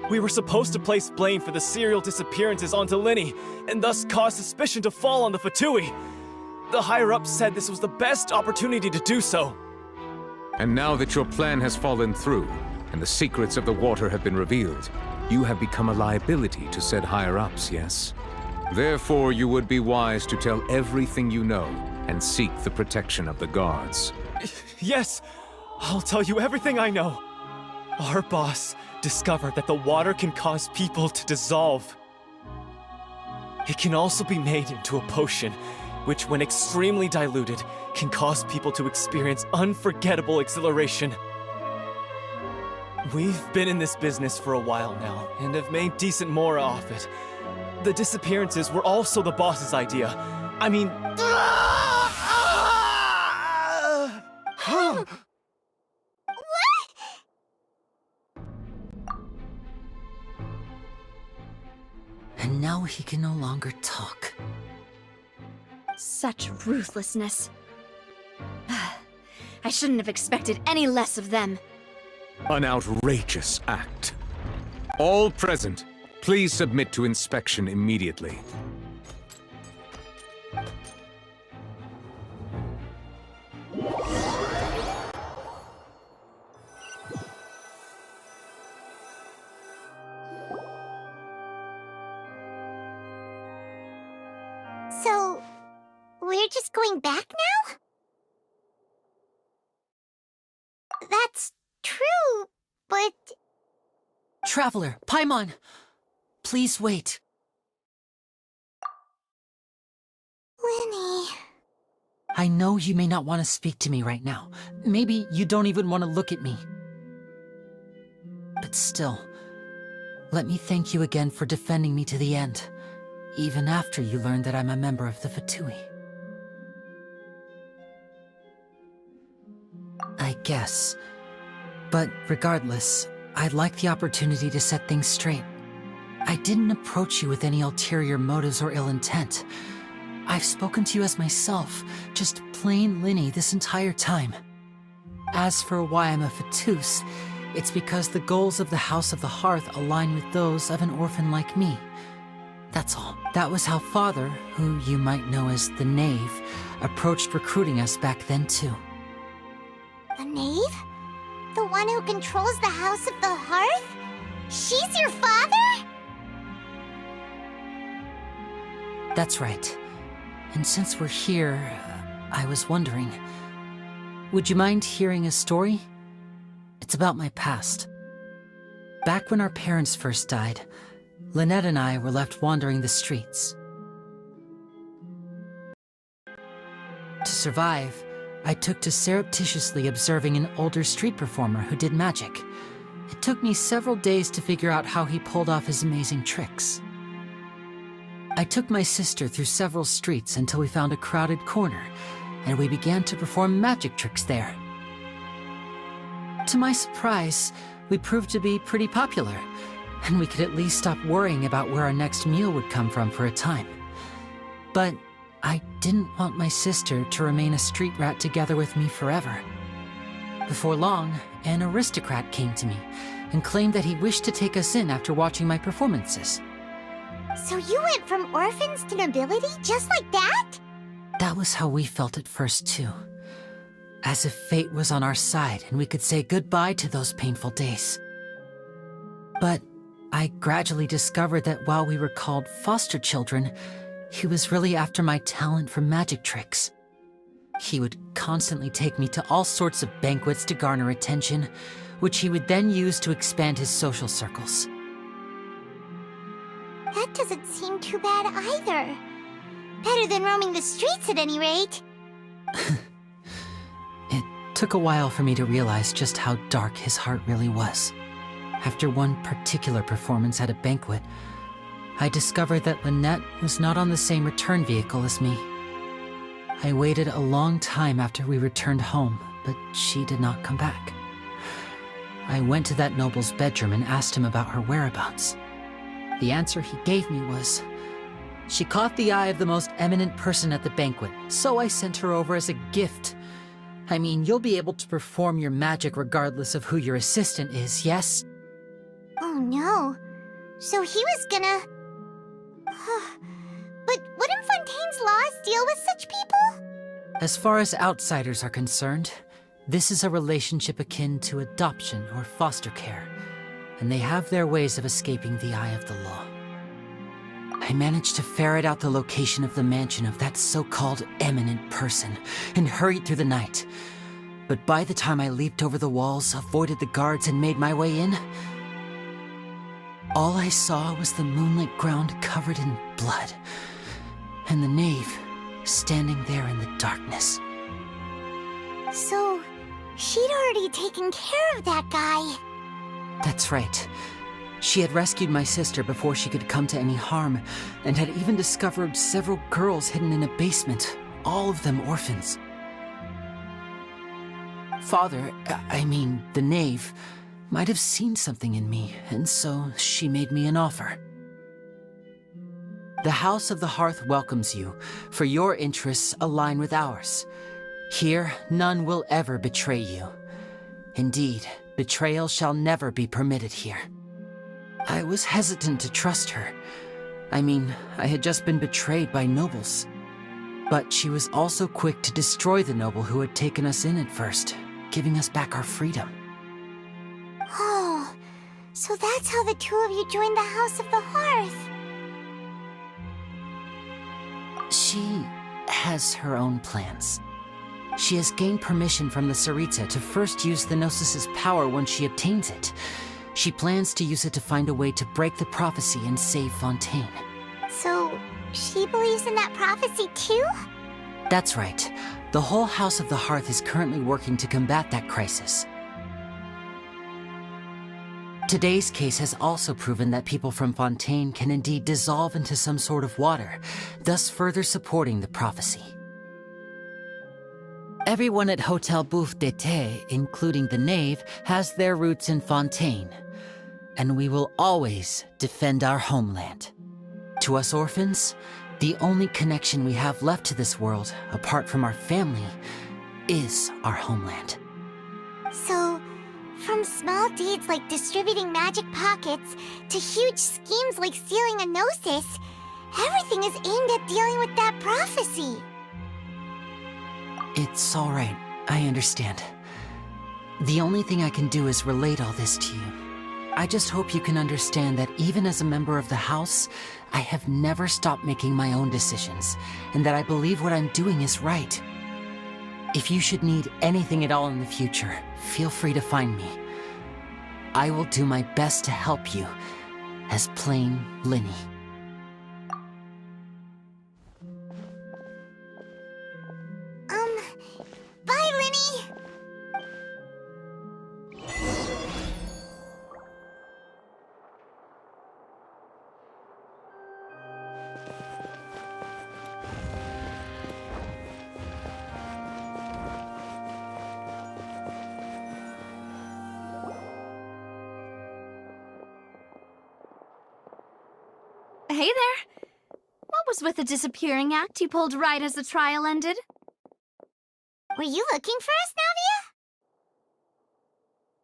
We were supposed to place blame for the serial disappearances onto Lini, and thus cause suspicion to fall on the Fatui. The higher-ups said this was the best opportunity to do so. And now that your plan has fallen through, and the secrets of the water have been revealed, you have become a liability to said higher-ups, yes? Therefore, you would be wise to tell everything you know, and seek the protection of the guards. Yes, I'll tell you everything I know. Our boss discovered that the water can cause people to dissolve. It can also be made into a potion, which when extremely diluted, can cause people to experience unforgettable exhilaration. We've been in this business for a while now, and have made decent more off it. The disappearances were also the boss's idea. I mean... And now he can no longer talk. Such ruthlessness. I shouldn't have expected any less of them. An outrageous act. All present, please submit to inspection immediately. So, we're just going back now? That's true, but... Traveler, Paimon! Please wait. Lini... I know you may not want to speak to me right now. Maybe you don't even want to look at me. But still, let me thank you again for defending me to the end, even after you learned that I'm a member of the Fatui. I guess. But regardless, I'd like the opportunity to set things straight. I didn't approach you with any ulterior motives or ill intent. I've spoken to you as myself, just plain Lini this entire time. As for why I'm a Fatus, it's because the goals of the House of the Hearth align with those of an orphan like me. That's all. That was how Father, who you might know as the Knave, approached recruiting us back then too. The Knave? The one who controls the House of the Hearth? She's your father? That's right. And since we're here, I was wondering, would you mind hearing a story? It's about my past. Back when our parents first died, Lynette and I were left wandering the streets. To survive, I took to surreptitiously observing an older street performer who did magic. It took me several days to figure out how he pulled off his amazing tricks. I took my sister through several streets until we found a crowded corner, and we began to perform magic tricks there. To my surprise, we proved to be pretty popular, and we could at least stop worrying about where our next meal would come from for a time. But I didn't want my sister to remain a street rat together with me forever. Before long, an aristocrat came to me and claimed that he wished to take us in after watching my performances. So you went from orphans to nobility just like that? That was how we felt at first, too. As if fate was on our side and we could say goodbye to those painful days. But I gradually discovered that while we were called foster children, he was really after my talent for magic tricks. He would constantly take me to all sorts of banquets to garner attention, which he would then use to expand his social circles. That doesn't seem too bad either. Better than roaming the streets at any rate. It took a while for me to realize just how dark his heart really was. After one particular performance at a banquet, I discovered that Lynette was not on the same return vehicle as me. I waited a long time after we returned home, but she did not come back. I went to that noble's bedroom and asked him about her whereabouts. The answer he gave me was, she caught the eye of the most eminent person at the banquet, so I sent her over as a gift. I mean, you'll be able to perform your magic regardless of who your assistant is, yes? Oh no. So he was gonna... But wouldn't Fontaine's laws deal with such people? As far as outsiders are concerned, this is a relationship akin to adoption or foster care, and they have their ways of escaping the eye of the law. I managed to ferret out the location of the mansion of that so-called eminent person and hurried through the night. But by the time I leaped over the walls, avoided the guards, and made my way in, all I saw was the moonlit ground covered in blood, and the knave standing there in the darkness. So, she'd already taken care of that guy. That's right. She had rescued my sister before she could come to any harm, and had even discovered several girls hidden in a basement, all of them orphans. Father, I mean, the knave, might have seen something in me, and so she made me an offer. The House of the Hearth welcomes you, for your interests align with ours. Here, none will ever betray you. Indeed, betrayal shall never be permitted here. I was hesitant to trust her. I mean, I had just been betrayed by nobles. But she was also quick to destroy the noble who had taken us in at first, giving us back our freedom. Oh, so that's how the two of you joined the House of the Hearth. She has her own plans. She has gained permission from the Tsaritsa to first use the Gnosis' power when she obtains it. She plans to use it to find a way to break the prophecy and save Fontaine. So, she believes in that prophecy too? That's right. The whole House of the Hearth is currently working to combat that crisis. Today's case has also proven that people from Fontaine can indeed dissolve into some sort of water, thus further supporting the prophecy. Everyone at Hotel Bouffe d'été, including the knave, has their roots in Fontaine, and we will always defend our homeland. To us orphans, the only connection we have left to this world, apart from our family, is our homeland. So, from small deeds like distributing magic pockets to huge schemes like stealing a Gnosis, everything is aimed at dealing with that prophecy. It's all right. I understand. The only thing I can do is relate all this to you. I just hope you can understand that even as a member of the House, I have never stopped making my own decisions, and that I believe what I'm doing is right. If you should need anything at all in the future, feel free to find me. I will do my best to help you, as plain Lini. Bye, Lini! Hey there! What was with the disappearing act you pulled right as the trial ended? Were you looking for us,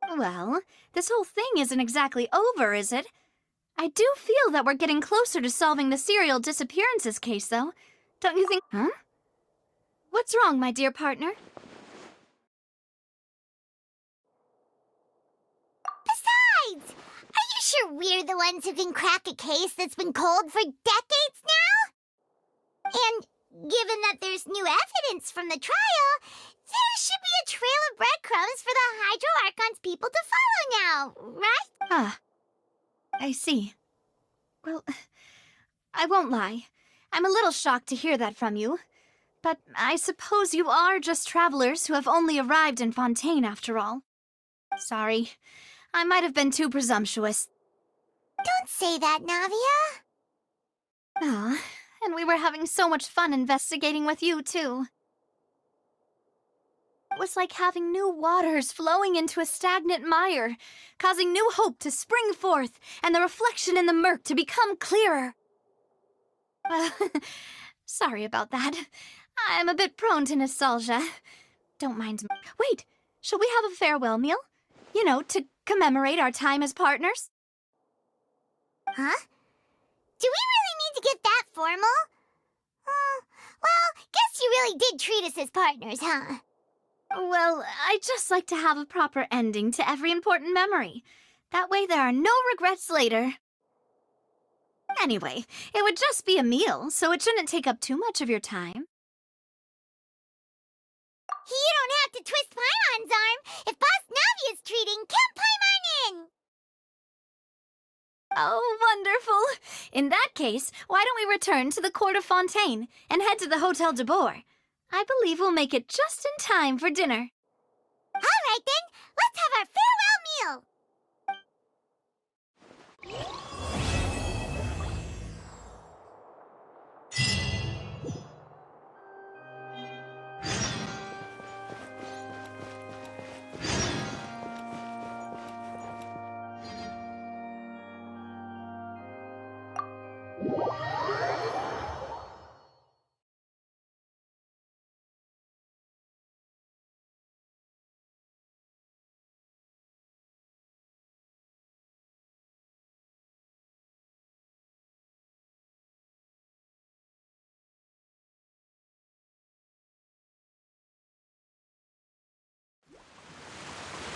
Navia? Well, this whole thing isn't exactly over, is it? I do feel that we're getting closer to solving the serial disappearances case, though. Don't you think— Huh? What's wrong, my dear partner? Besides, are you sure we're the ones who can crack a case that's been cold for decades now? And given that there's new evidence from the trial, there should be a trail of breadcrumbs for the Hydro-Archon's people to follow now, right? Ah, I see. Well, I won't lie. I'm a little shocked to hear that from you. But I suppose you are just travelers who have only arrived in Fontaine after all. Sorry, I might have been too presumptuous. Don't say that, Navia. Ah, and we were having so much fun investigating with you, too. It was like having new waters flowing into a stagnant mire, causing new hope to spring forth, and the reflection in the murk to become clearer. Sorry about that. I'm a bit prone to nostalgia. Don't mind me. Wait, shall we have a farewell meal? You know, to commemorate our time as partners? Huh? Do we really need to get that formal? Well, guess you really did treat us as partners, huh? Well, I'd just like to have a proper ending to every important memory. That way there are no regrets later. Anyway, it would just be a meal, so it shouldn't take up too much of your time. You don't have to twist Paimon's arm. If Boss Navia's treating, count Paimon in! Oh, wonderful! In that case, why don't we return to the court of Fontaine and head to the Hotel de Boer? I believe we'll make it just in time for dinner. All right, then. Let's have our farewell meal.